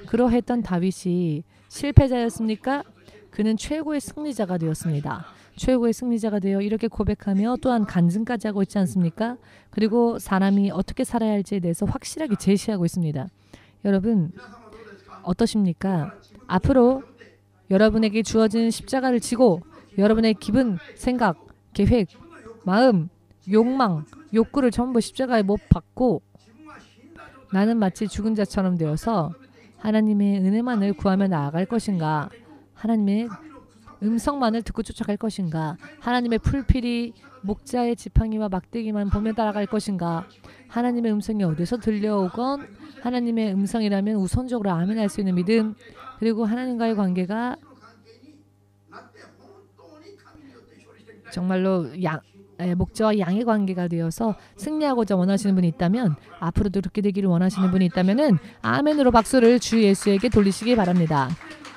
그러했던 다윗이 실패자였습니까? 그는 최고의 승리자가 되었습니다. 최고의 승리자가 되어 이렇게 고백하며 또한 간증까지 하고 있지 않습니까? 그리고 사람이 어떻게 살아야 할지에 대해서 확실하게 제시하고 있습니다. 여러분 어떠십니까? 앞으로 여러분에게 주어진 십자가를 지고 여러분의 기분, 생각, 계획, 마음, 욕망, 욕구를 전부 십자가에 못 박고 나는 마치 죽은 자처럼 되어서 하나님의 은혜만을 구하며 나아갈 것인가? 하나님의 음성만을 듣고 쫓아갈 것인가? 하나님의 풀필이 목자의 지팡이와 막대기만 보며 따라갈 것인가? 하나님의 음성이 어디서 들려오건 하나님의 음성이라면 우선적으로 아멘할 수 있는 믿음, 그리고 하나님과의 관계가 정말로 목자와 양의 관계가 되어서 승리하고자 원하시는 분이 있다면, 앞으로도 그렇게 되기를 원하시는 분이 있다면은 아멘으로 박수를 주 예수에게 돌리시기 바랍니다.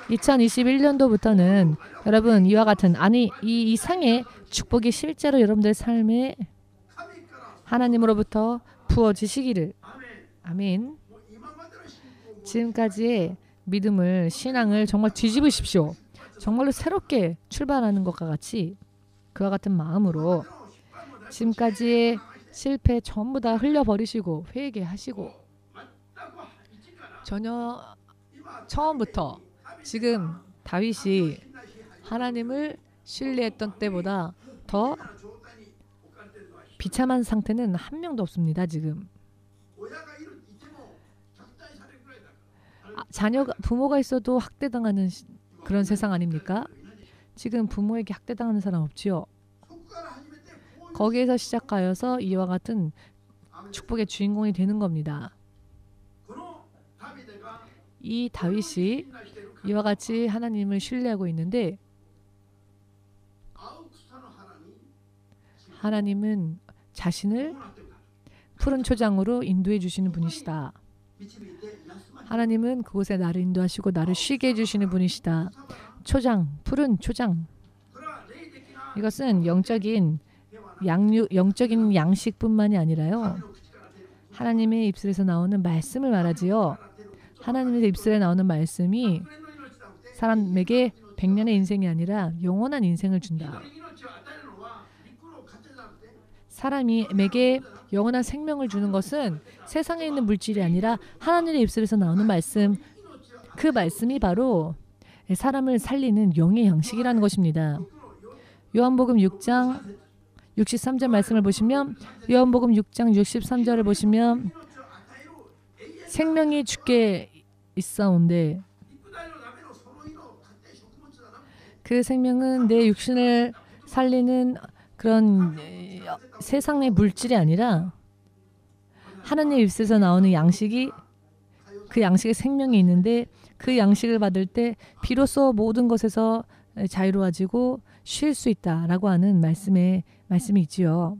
2021년도부터는 여러분 이와 같은 이 이상의 축복이 실제로 여러분들의 삶에 하나님으로부터 부어지시기를. 아멘. 지금까지의 믿음을, 신앙을 정말 뒤집으십시오. 정말로 새롭게 출발하는 것과 같이 그와 같은 마음으로 지금까지의 실패 전부 다 흘려버리시고 회개하시고 전혀 처음부터 지금 다윗이 하나님을 신뢰했던 때보다 더 비참한 상태는 한 명도 없습니다. 지금 자녀가 부모가 있어도 학대당하는 그런 세상 아닙니까? 지금 부모에게 학대당하는 사람 없지요. 거기에서 시작하여서 이와 같은 축복의 주인공이 되는 겁니다. 이 다윗이 이와 같이 하나님을 신뢰하고 있는데 하나님은 자신을 푸른 초장으로 인도해 주시는 분이시다. 하나님은 그곳에 나를 인도하시고 나를 쉬게 해주시는 분이시다. 초장, 푸른 초장. 이것은 영적인 양식뿐만이 아니라요. 하나님의 입술에서 나오는 말씀을 말하지요. 하나님의 입술에 나오는 말씀이 사람에게 100년의 인생이 아니라 영원한 인생을 준다. 사람에게 영원한 생명을 주는 것은 세상에 있는 물질이 아니라 하나님의 입술에서 나오는 말씀, 그 말씀이 바로 사람을 살리는 영의 양식이라는 것입니다. 요한복음 6장 63절 말씀을 보시면 요한복음 6장 63절을 보시면 생명이 주께 있사온데 그 생명은 내 육신을 살리는 그런 세상의 물질이 아니라 하나님의 입술에서 나오는 양식이 그 양식에 생명이 있는데 그 양식을 받을 때 비로소 모든 것에서 자유로워지고 쉴 수 있다라고 하는 말씀이 있지요.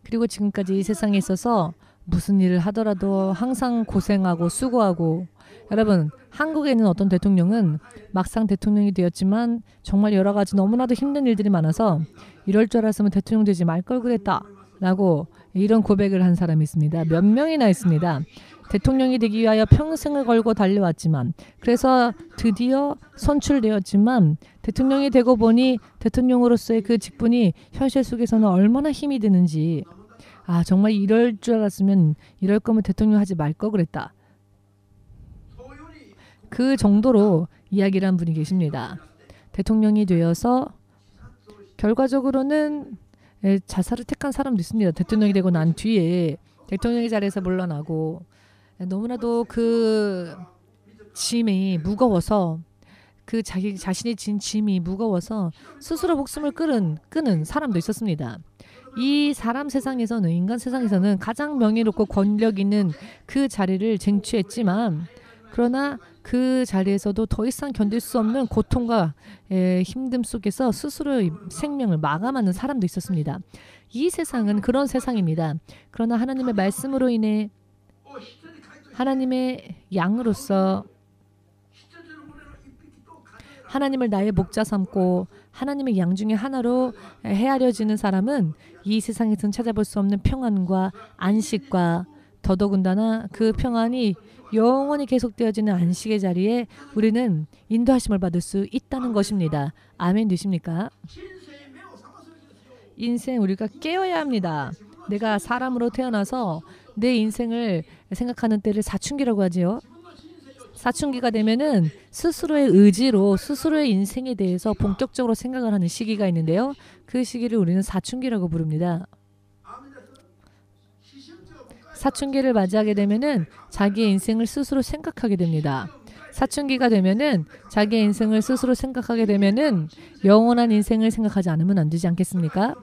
그리고 지금까지 이 세상에 있어서 무슨 일을 하더라도 항상 고생하고 수고하고 여러분 한국에 있는 어떤 대통령은 막상 대통령이 되었지만 정말 여러 가지 너무나도 힘든 일들이 많아서 이럴 줄 알았으면 대통령 되지 말 걸 그랬다 라고 이런 고백을 한 사람이 있습니다. 몇 명이나 있습니다. 대통령이 되기 위하여 평생을 걸고 달려왔지만 그래서 드디어 선출되었지만 대통령이 되고 보니 대통령으로서의 그 직분이 현실 속에서는 얼마나 힘이 드는지 정말 이럴 줄 알았으면 이럴 거면 대통령 하지 말 걸 그랬다. 그 정도로 이야기를 한 분이 계십니다. 대통령이 되어서 결과적으로는 자살을 택한 사람도 있습니다. 대통령이 되고 난 뒤에 대통령의 자리에서 물러나고 너무나도 그 짐이 무거워서 그 자신이 진 짐이 무거워서 스스로 목숨을 끄는 사람도 있었습니다. 이 사람 세상에서는 인간 세상에서는 가장 명예롭고 권력 있는 그 자리를 쟁취했지만 그러나 그 자리에서도 더 이상 견딜 수 없는 고통과 힘듦 속에서 스스로의 생명을 마감하는 사람도 있었습니다. 이 세상은 그런 세상입니다. 그러나 하나님의 말씀으로 인해 하나님의 양으로서 하나님을 나의 목자 삼고 하나님의 양 중에 하나로 헤아려지는 사람은 이 세상에서는 찾아볼 수 없는 평안과 안식과 더더군다나 그 평안이 영원히 계속되어지는 안식의 자리에 우리는 인도하심을 받을 수 있다는 것입니다. 아멘 되십니까? 인생 우리가 깨어야 합니다. 내가 사람으로 태어나서 내 인생을 생각하는 때를 사춘기라고 하지요. 사춘기가 되면은 스스로의 의지로 스스로의 인생에 대해서 본격적으로 생각을 하는 시기가 있는데요. 그 시기를 우리는 사춘기라고 부릅니다. 사춘기를 맞이하게 되면은 자기의 인생을 스스로 생각하게 됩니다. 사춘기가 되면은 자기의 인생을 스스로 생각하게 되면은 영원한 인생을 생각하지 않으면 안 되지 않겠습니까?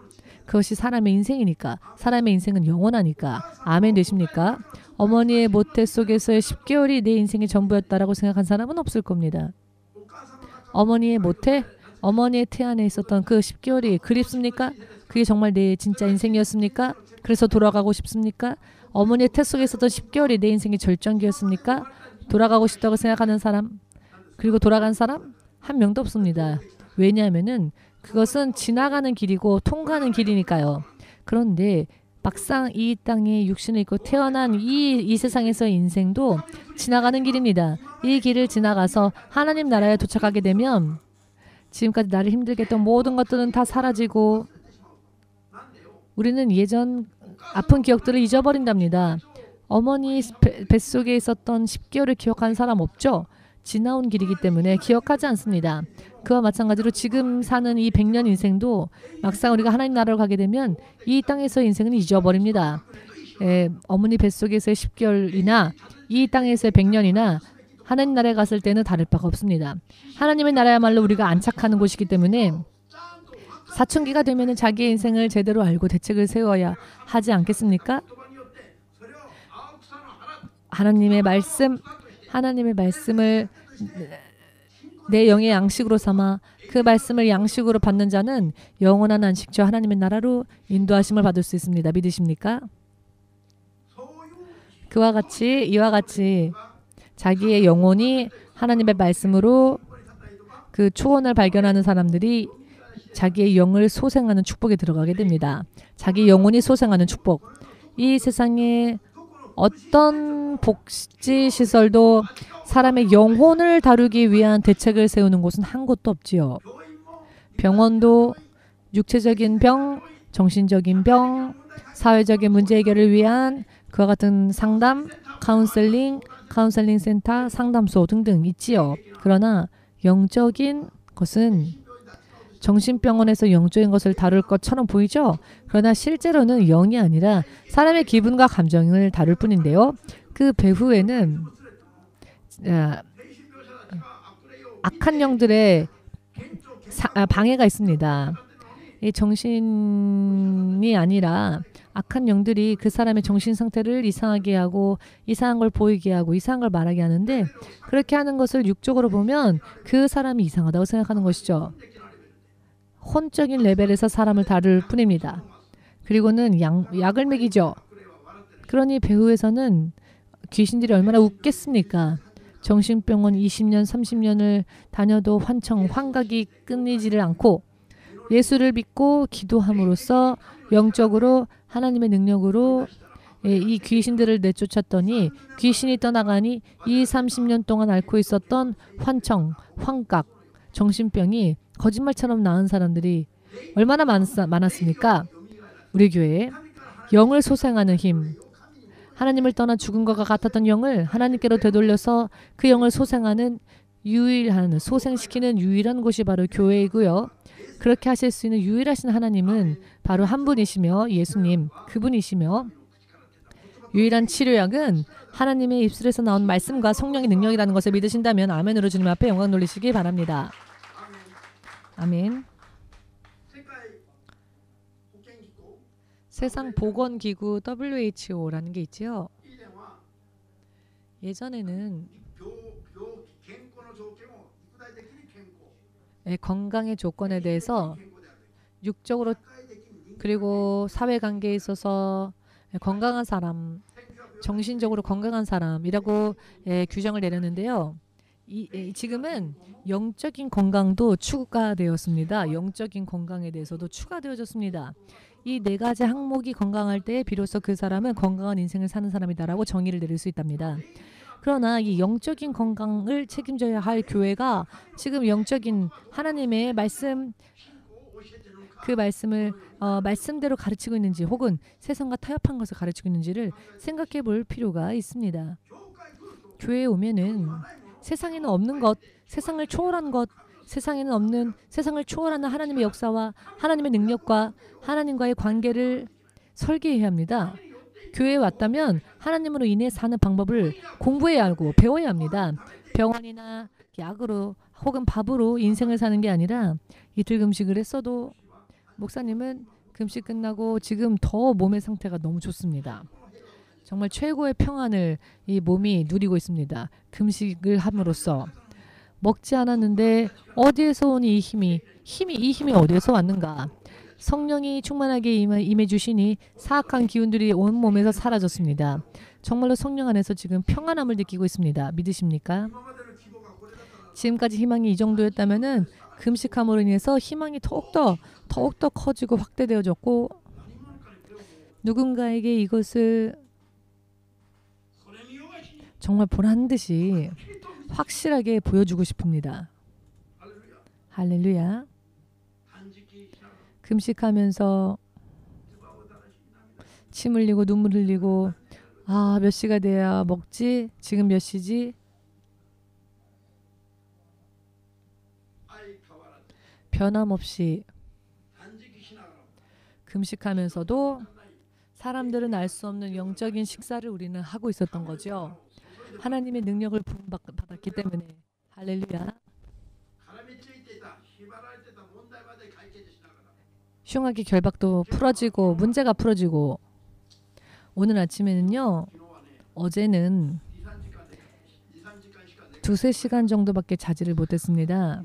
그것이 사람의 인생이니까. 사람의 인생은 영원하니까. 아멘 되십니까? 어머니의 모태 속에서의 10개월이 내 인생의 전부였다라고 생각한 사람은 없을 겁니다. 어머니의 모태, 어머니의 태 안에 있었던 그 10개월이 그립습니까? 그게 정말 내 진짜 인생이었습니까? 그래서 돌아가고 싶습니까? 어머니의 태 속에 있었던 10개월이 내 인생의 절정기였습니까? 돌아가고 싶다고 생각하는 사람, 그리고 돌아간 사람 한 명도 없습니다. 왜냐하면은 그것은 지나가는 길이고 통과하는 길이니까요. 그런데 막상 이 땅에 육신을 입고 태어난 이 세상에서의 인생도 지나가는 길입니다. 이 길을 지나가서 하나님 나라에 도착하게 되면 지금까지 나를 힘들게 했던 모든 것들은 다 사라지고 우리는 예전 아픈 기억들을 잊어버린답니다. 어머니 뱃속에 있었던 10개월을 기억하는 사람 없죠? 지나온 길이기 때문에 기억하지 않습니다. 그와 마찬가지로 지금 사는 이 100년 인생도 막상 우리가 하나님 나라로 가게 되면 이 땅에서 인생은 잊어버립니다. 어머니 뱃속에서의 10개월이나 이 땅에서의 100년이나 하나님 나라에 갔을 때는 다를 바가 없습니다. 하나님의 나라야말로 우리가 안착하는 곳이기 때문에 사춘기가 되면 자기의 인생을 제대로 알고 대책을 세워야 하지 않겠습니까? 하나님의 말씀을 내 영의 양식으로 삼아 그 말씀을 양식으로 받는 자는 영원한 안식처 하나님의 나라로 인도하심을 받을 수 있습니다. 믿으십니까? 이와 같이 자기의 영혼이 하나님의 말씀으로 그 초원을 발견하는 사람들이 자기의 영을 소생하는 축복에 들어가게 됩니다. 자기 영혼이 소생하는 축복. 이 세상에 어떤 복지시설도 사람의 영혼을 다루기 위한 대책을 세우는 곳은 한 곳도 없지요. 병원도 육체적인 병, 정신적인 병, 사회적인 문제 해결을 위한 그와 같은 상담, 카운셀링 센터, 상담소 등등 있지요. 그러나 영적인 것은 정신병원에서 영적인 것을 다룰 것처럼 보이죠? 그러나 실제로는 영이 아니라 사람의 기분과 감정을 다룰 뿐인데요. 그 배후에는 악한 영들의 방해가 있습니다. 이 정신이 아니라 악한 영들이 그 사람의 정신 상태를 이상하게 하고 이상한 걸 보이게 하고 이상한 걸 말하게 하는데 그렇게 하는 것을 육적으로 보면 그 사람이 이상하다고 생각하는 것이죠. 혼적인 레벨에서 사람을 다룰 뿐입니다. 그리고는 약을 먹이죠. 그러니 배후에서는 귀신들이 얼마나 웃겠습니까? 정신병원 20년, 30년을 다녀도 환각이 끊이지를 않고 예수를 믿고 기도함으로써 영적으로 하나님의 능력으로 이 귀신들을 내쫓았더니 귀신이 떠나가니 이 30년 동안 앓고 있었던 환각, 정신병이 거짓말처럼 나은 사람들이 얼마나 많았습니까? 우리 교회에 영을 소생하는 힘, 하나님을 떠나 죽은 것과 같았던 영을 하나님께로 되돌려서 그 영을 소생시키는 유일한 곳이 바로 교회이고요. 그렇게 하실 수 있는 유일하신 하나님은 바로 한 분이시며 예수님, 그분이시며 유일한 치료약은 하나님의 입술에서 나온 말씀과 성령의 능력이라는 것을 믿으신다면 아멘으로 주님 앞에 영광 돌리시기 바랍니다. 아멘. 세상 보건기구 WHO라는 게 있지요. 예전에는 건강의 조건에 대해서 육적으로 그리고 사회관계에 있어서 건강한 사람, 정신적으로 건강한 사람이라고 규정을 내렸는데요. 지금은 영적인 건강도 추가되었습니다. 영적인 건강에 대해서도 추가되어졌습니다. 이 네 가지 항목이 건강할 때 비로소 그 사람은 건강한 인생을 사는 사람이다라고 정의를 내릴 수 있답니다. 그러나 이 영적인 건강을 책임져야 할 교회가 지금 영적인 하나님의 말씀, 그 말씀을 말씀대로 가르치고 있는지 혹은 세상과 타협한 것을 가르치고 있는지를 생각해 볼 필요가 있습니다. 교회에 오면은 세상에는 없는 것, 세상을 초월한 것, 세상에는 없는 세상을 초월하는 하나님의 역사와 하나님의 능력과 하나님과의 관계를 설계해야 합니다. 교회에 왔다면 하나님으로 인해 사는 방법을 공부해야 하고 배워야 합니다. 병원이나 약으로 혹은 밥으로 인생을 사는 게 아니라 이틀 금식을 했어도 목사님은 금식 끝나고 지금 더 몸의 상태가 너무 좋습니다. 정말 최고의 평안을 이 몸이 누리고 있습니다. 금식을 함으로써 먹지 않았는데 어디에서 온 이 힘이 어디에서 왔는가? 성령이 충만하게 임해 주시니 사악한 기운들이 온 몸에서 사라졌습니다. 정말로 성령 안에서 지금 평안함을 느끼고 있습니다. 믿으십니까? 지금까지 희망이 이 정도였다면은 금식함으로 인해서 희망이 더욱더 커지고 확대되어졌고 누군가에게 이것을 정말 보란 듯이 확실하게 보여주고 싶습니다. 할렐루야. 금식하면서 침 흘리고 눈물 흘리고 아, 몇 시가 돼야 먹지? 지금 몇 시지? 변함없이 금식하면서도 사람들은 알 수 없는 영적인 식사를 우리는 하고 있었던 거죠. 하나님의 능력을 부음받았기 때문에. 할렐루야. 흉악의 결박도 풀어지고 문제가 풀어지고 오늘 아침에는요. 어제는 2~3시간 정도밖에 자지를 못했습니다.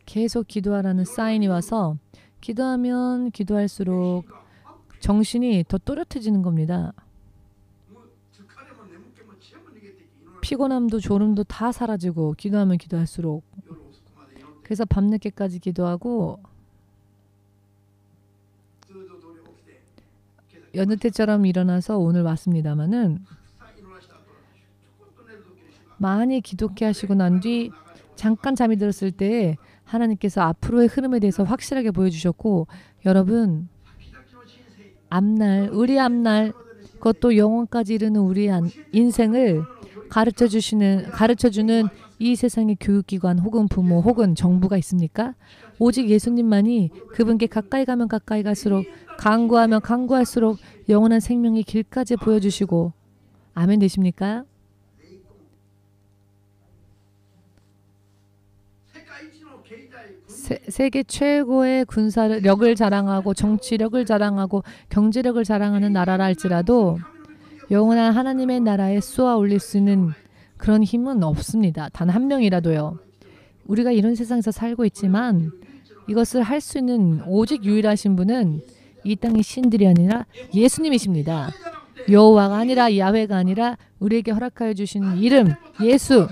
계속 기도하라는 사인이 와서 기도하면 기도할수록 정신이 더 또렷해지는 겁니다. 피곤함도 졸음도 다 사라지고 기도하면 기도할수록. 그래서 밤늦게까지 기도하고 여느 때처럼 일어나서 오늘 왔습니다마는 많이 기독해 하시고 난 뒤 잠깐 잠이 들었을 때 하나님께서 앞으로의 흐름에 대해서 확실하게 보여주셨고 여러분 앞날, 우리 앞날 그것도 영원까지 이르는 우리 인생을 가르쳐주는 이 세상의 교육기관 혹은 부모 혹은 정부가 있습니까? 오직 예수님만이 그분께 가까이 가면 가까이 갈수록 간구하면 간구할수록 영원한 생명의 길까지 보여주시고 아멘 되십니까? 세계 최고의 군사력을 자랑하고 정치력을 자랑하고 경제력을 자랑하는 나라라 할지라도 영원한 하나님의 나라에 쏘아 올릴 수 있는 그런 힘은 없습니다. 단 한 명이라도요. 우리가 이런 세상에서 살고 있지만 이것을 할 수 있는 오직 유일하신 분은 이 땅의 신들이 아니라 예수님이십니다. 여호와가 아니라 야훼가 아니라 우리에게 허락하여 주신 이름 예수.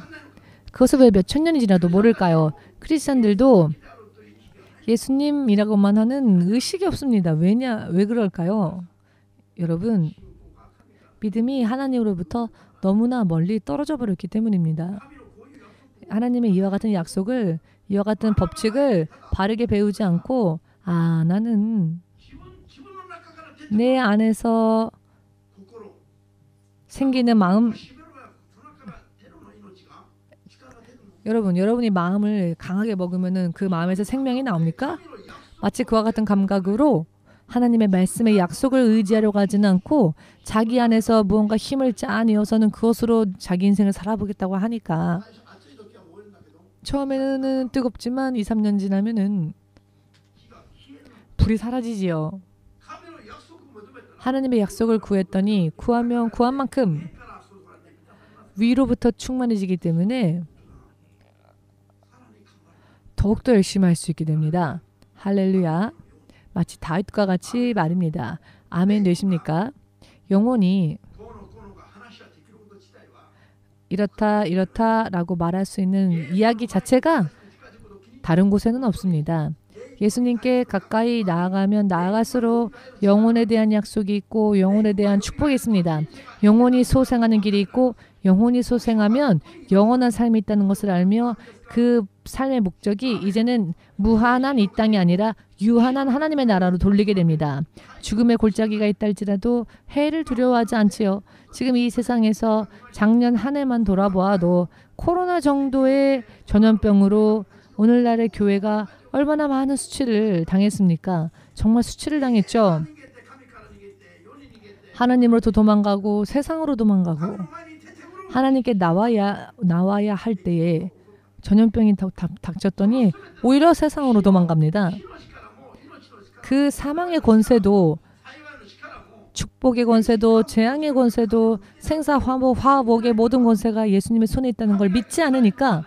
그것을 왜 몇천 년이 지나도 모를까요? 크리스찬들도 예수님이라고만 하는 의식이 없습니다. 왜 그럴까요? 여러분, 믿음이 하나님으로부터 너무나 멀리 떨어져 버렸기 때문입니다. 하나님의 이와 같은 약속을, 이와 같은 법칙을 바르게 배우지 않고 나는 내 안에서 생기는 마음 여러분이 마음을 강하게 먹으면 그 마음에서 생명이 나옵니까? 마치 그와 같은 감각으로 하나님의 말씀의 약속을 의지하려고 하지는 않고 자기 안에서 무언가 힘을 짜내어서는 그것으로 자기 인생을 살아보겠다고 하니까 처음에는 뜨겁지만 2~3년 지나면은 불이 사라지지요. 하나님의 약속을 구했더니 구하면 구한 만큼 위로부터 충만해지기 때문에 더욱더 열심히 할 수 있게 됩니다. 할렐루야. 마치 다윗과 같이 말입니다. 아멘 되십니까? 영혼이 이렇다라고 말할 수 있는 이야기 자체가 다른 곳에는 없습니다. 예수님께 가까이 나아가면 나아갈수록 영혼에 대한 약속이 있고 영혼에 대한 축복이 있습니다. 영혼이 소생하는 길이 있고 영혼이 소생하면 영원한 삶이 있다는 것을 알며 그 삶의 목적이 이제는 무한한 이 땅이 아니라 유한한 하나님의 나라로 돌리게 됩니다. 죽음의 골짜기가 있다 할지라도 해를 두려워하지 않지요. 지금 이 세상에서 작년 한 해만 돌아보아도 코로나 정도의 전염병으로 오늘날의 교회가 얼마나 많은 수치를 당했습니까? 정말 수치를 당했죠. 하나님으로부터 도망가고 세상으로 도망가고 하나님께 나와야 할 때에 전염병이 닥쳤더니 오히려 세상으로 도망갑니다. 그 사망의 권세도 축복의 권세도 재앙의 권세도 생사 화복의 모든 권세가 예수님의 손에 있다는 걸 믿지 않으니까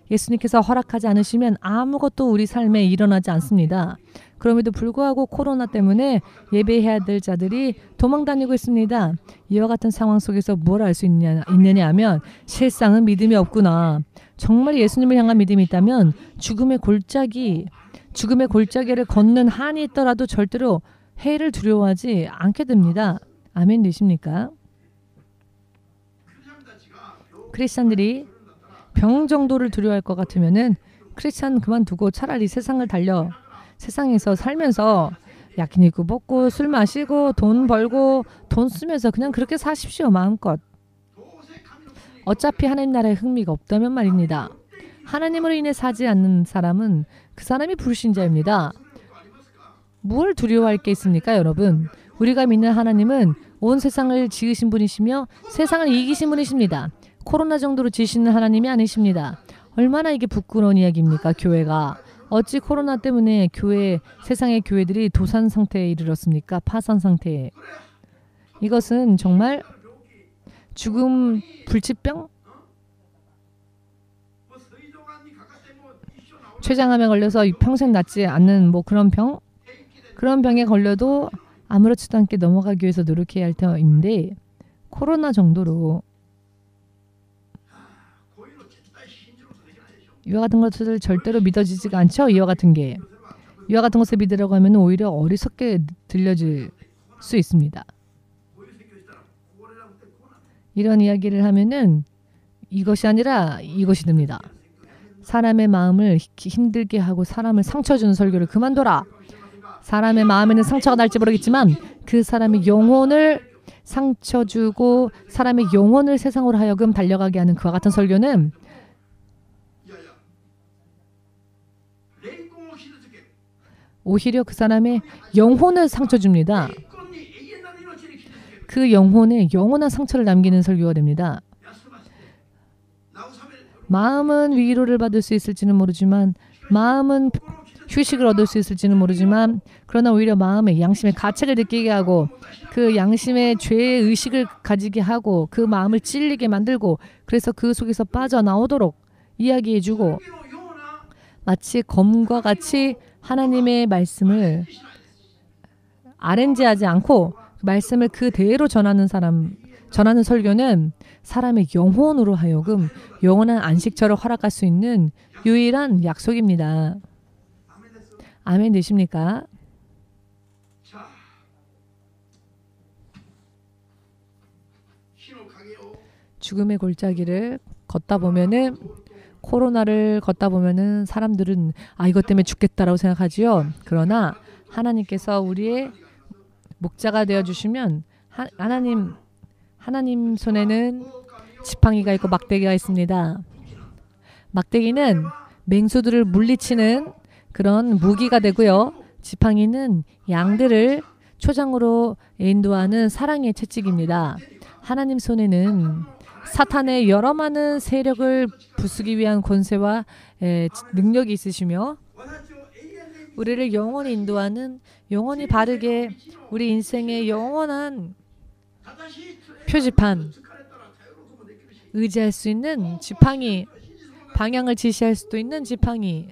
예수님께서 허락하지 않으시면 아무것도 우리 삶에 일어나지 않습니다. 그럼에도 불구하고 코로나 때문에 예배해야 될 자들이 도망다니고 있습니다. 이와 같은 상황 속에서 뭘 알 수 있느냐 하면 실상은 믿음이 없구나. 정말 예수님을 향한 믿음이 있다면 죽음의 골짜기를 걷는 한이 있더라도 절대로 해를 두려워하지 않게 됩니다. 아멘 되십니까? 크리스찬들이 병 정도를 두려워할 것 같으면은 크리스찬 그만두고 차라리 세상을 달려 세상에서 살면서 야끼니쿠 먹고 술 마시고 돈 벌고 돈 쓰면서 그냥 그렇게 사십시오. 마음껏. 어차피 하나님 나라에 흥미가 없다면 말입니다. 하나님으로 인해 사지 않는 사람은 그 사람이 불신자입니다. 뭘 두려워할 게 있습니까, 여러분? 우리가 믿는 하나님은 온 세상을 지으신 분이시며 세상을 이기신 분이십니다. 코로나 정도로 지시는 하나님이 아니십니다. 얼마나 이게 부끄러운 이야기입니까, 교회가. 어찌 코로나 때문에 세상의 교회들이 도산 상태에 이르렀습니까? 파산 상태에. 이것은 정말 죽음 불치병? 췌장암에 걸려서 평생 낫지 않는 그런 병? 그런 병에 걸려도 아무렇지도 않게 넘어가기 위해서 노력해야 할 터인데 코로나 정도로 이와 같은 것을 절대로 믿어지지가 않죠. 이와 같은 것을 믿으라고 하면 오히려 어리석게 들려질 수 있습니다. 이런 이야기를 하면은 이것이 아니라 이것이 됩니다. 사람의 마음을 힘들게 하고 사람을 상처 주는 설교를 그만둬라. 사람의 마음에는 상처가 날지 모르겠지만 그 사람의 영혼을 상처 주고 사람의 영혼을 세상으로 하여금 달려가게 하는 그와 같은 설교는 오히려 그 사람의 영혼을 상처 줍니다. 그 영혼에 영원한 상처를 남기는 설교가 됩니다. 마음은 위로를 받을 수 있을지는 모르지만 마음은 휴식을 얻을 수 있을지는 모르지만 그러나 오히려 마음에 양심의 가책을 느끼게 하고 그 양심의 죄의 의식을 가지게 하고 그 마음을 찔리게 만들고 그래서 그 속에서 빠져나오도록 이야기해주고 마치 검과 같이 하나님의 말씀을 아렌지하지 않고 말씀을 그대로 전하는 설교는 사람의 영혼으로 하여금 영원한 안식처를 허락할 수 있는 유일한 약속입니다. 아멘 되십니까? 죽음의 골짜기를 걷다 보면은 코로나를 걷다 보면은 사람들은 이것 때문에 죽겠다라고 생각하지요. 그러나 하나님께서 우리의 목자가 되어 주시면 하나님 손에는 지팡이가 있고 막대기가 있습니다. 막대기는 맹수들을 물리치는 그런 무기가 되고요. 지팡이는 양들을 초장으로 인도하는 사랑의 채찍입니다. 하나님 손에는 사탄의 여러 많은 세력을 부수기 위한 권세와 능력이 있으시며 우리를 영원히 인도하는 영원히 바르게 우리 인생의 영원한 표지판 의지할 수 있는 지팡이 방향을 지시할 수도 있는 지팡이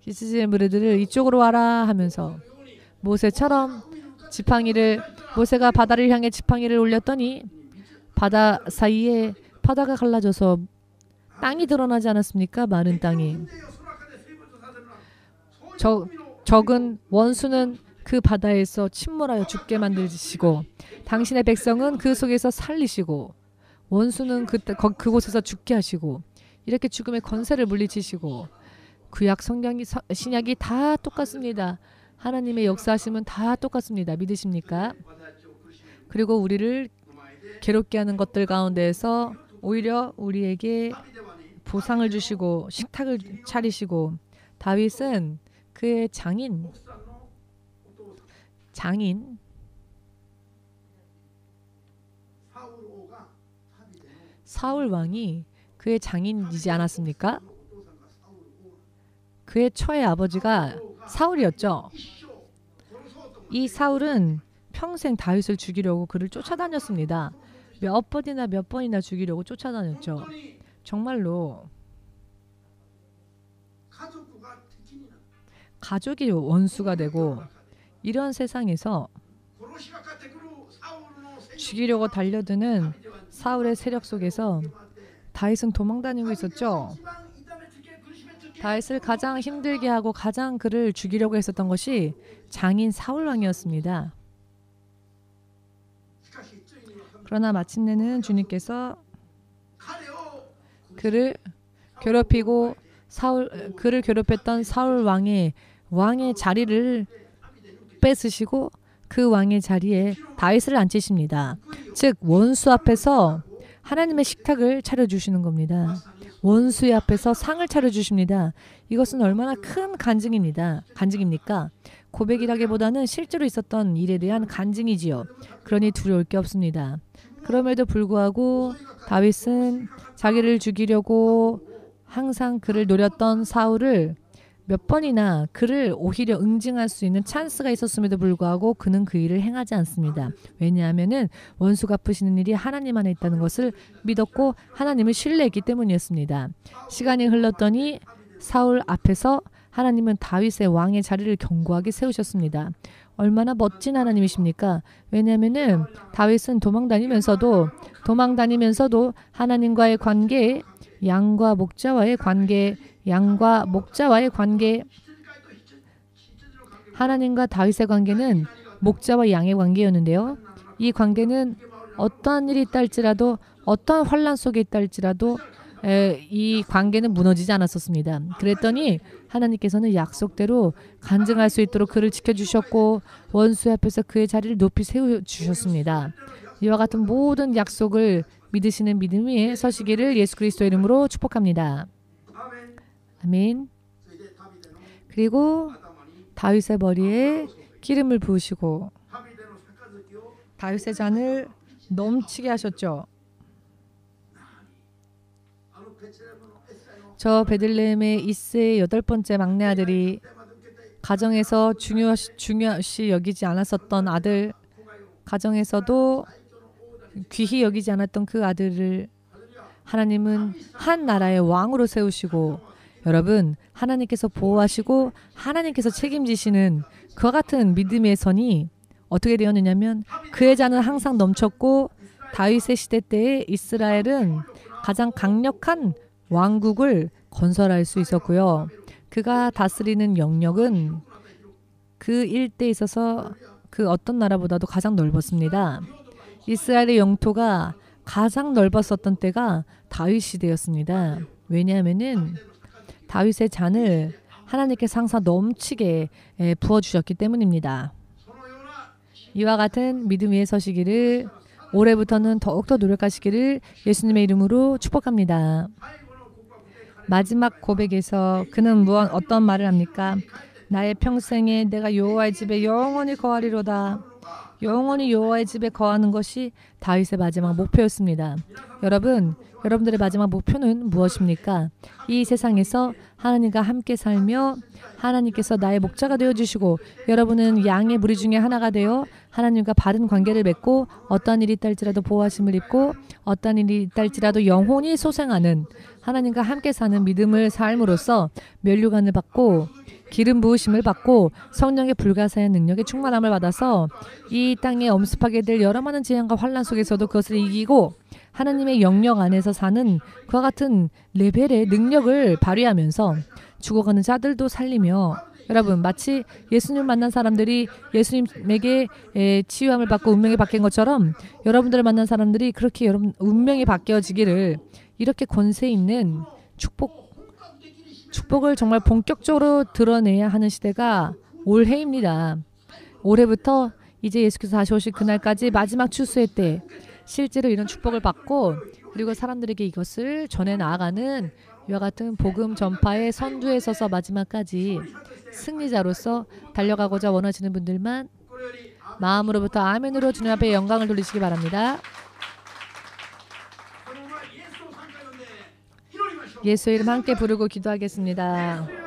이스라엘 무리들을 이쪽으로 와라 하면서 모세처럼 모세가 바다를 향해 지팡이를 올렸더니 바다 사이에 바다가 갈라져서 땅이 드러나지 않았습니까? 마른 땅이. 적은 원수는 그 바다에서 침몰하여 죽게 만드시고 당신의 백성은 그 속에서 살리시고 원수는 그곳에서 죽게 하시고 이렇게 죽음의 권세를 물리치시고 구약 성경 신약이 다 똑같습니다. 하나님의 역사하심은 다 똑같습니다. 믿으십니까? 그리고 우리를 괴롭게 하는 것들 가운데에서 오히려 우리에게 보상을 주시고 식탁을 차리시고 다윗은 그의 장인 사울 왕이 그의 장인이지 않았습니까? 그의 처의 아버지가 사울이었죠. 이 사울은 평생 다윗을 죽이려고 그를 쫓아다녔습니다. 몇 번이나 죽이려고 쫓아다녔죠. 정말로 가족이 원수가 되고 이런 세상에서 죽이려고 달려드는 사울의 세력 속에서 다윗은 도망다니고 있었죠. 다윗을 가장 힘들게 하고 가장 그를 죽이려고 했었던 것이 장인 사울 왕이었습니다. 그러나 마침내는 주님께서 그를 괴롭혔던 사울 왕의 왕의 자리를 뺏으시고 그 왕의 자리에 다윗을 앉히십니다. 즉 원수 앞에서 하나님의 식탁을 차려주시는 겁니다. 원수의 앞에서 상을 차려주십니다. 이것은 얼마나 큰 간증입니까? 고백이라기보다는 실제로 있었던 일에 대한 간증이지요. 그러니 두려울 게 없습니다. 그럼에도 불구하고 다윗은 자기를 죽이려고 항상 그를 노렸던 사울을 몇 번이나 그를 오히려 응징할 수 있는 찬스가 있었음에도 불구하고 그는 그 일을 행하지 않습니다. 왜냐하면 원수 갚으시는 일이 하나님 안에 있다는 것을 믿었고 하나님을 신뢰했기 때문이었습니다. 시간이 흘렀더니 사울 앞에서 하나님은 다윗의 왕의 자리를 견고하게 세우셨습니다. 얼마나 멋진 하나님이십니까? 왜냐하면 다윗은 도망다니면서도 하나님과의 관계, 양과 목자와의 관계, 하나님과 다윗의 관계는 목자와 양의 관계였는데요. 이 관계는 어떠한 일이 있다 할지라도 어떠한 환난 속에 있다 할지라도 이 관계는 무너지지 않았었습니다. 그랬더니 하나님께서는 약속대로 간증할 수 있도록 그를 지켜주셨고 원수 앞에서 그의 자리를 높이 세워주셨습니다. 이와 같은 모든 약속을 믿으시는 믿음 위에 서시기를 예수 그리스도의 이름으로 축복합니다. 아멘. 그리고 다윗의 머리에 기름을 부으시고 다윗의 잔을 넘치게 하셨죠. 저 베들레헴의 이스의 8번째 막내 아들이 가정에서 중요시 여기지 않았었던 아들, 가정에서도 귀히 여기지 않았던 그 아들을 하나님은 한 나라의 왕으로 세우시고 여러분 하나님께서 보호하시고 하나님께서 책임지시는 그와 같은 믿음의 선이 어떻게 되었느냐면 그의 잔은 항상 넘쳤고 다윗의 시대 때에 이스라엘은 가장 강력한 왕국을 건설할 수 있었고요. 그가 다스리는 영역은 그 일대에 있어서 그 어떤 나라보다도 가장 넓었습니다. 이스라엘의 영토가 가장 넓었었던 때가 다윗 시대였습니다. 왜냐하면은 다윗의 잔을 하나님께서 항상 넘치게 부어주셨기 때문입니다. 이와 같은 믿음 위에 서시기를 올해부터는 더욱더 노력하시기를 예수님의 이름으로 축복합니다. 마지막 고백에서 그는 어떤 말을 합니까? 나의 평생에 내가 여호와의 집에 영원히 거하리로다. 영원히 여호와의 집에 거하는 것이 다윗의 마지막 목표였습니다. 여러분들의 마지막 목표는 무엇입니까? 이 세상에서 하나님과 함께 살며 하나님께서 나의 목자가 되어주시고 여러분은 양의 무리 중에 하나가 되어 하나님과 바른 관계를 맺고 어떠한 일이 있다 할지라도 보호하심을 입고 어떠한 일이 있다 할지라도 영혼이 소생하는 하나님과 함께 사는 믿음을 삶으로써 면류관을 받고 기름 부으심을 받고 성령의 불가사의 능력의 충만함을 받아서 이 땅에 엄습하게 될 여러 많은 재앙과 환난 속에서도 그것을 이기고 하나님의 영역 안에서 사는 그와 같은 레벨의 능력을 발휘하면서 죽어가는 자들도 살리며 여러분 마치 예수님 만난 사람들이 예수님에게 치유함을 받고 운명이 바뀐 것처럼 여러분들을 만난 사람들이 그렇게 여러분 운명이 바뀌어지기를 이렇게 권세 있는 축복을 정말 본격적으로 드러내야 하는 시대가 올해입니다. 올해부터 이제 예수께서 다시 오실 그날까지 마지막 추수의 때 실제로 이런 축복을 받고 그리고 사람들에게 이것을 전해 나아가는 이와 같은 복음 전파의 선두에 서서 마지막까지 승리자로서 달려가고자 원하시는 분들만 마음으로부터 아멘으로 주님 앞에 영광을 돌리시기 바랍니다. 예수의 이름 함께 부르고 기도하겠습니다.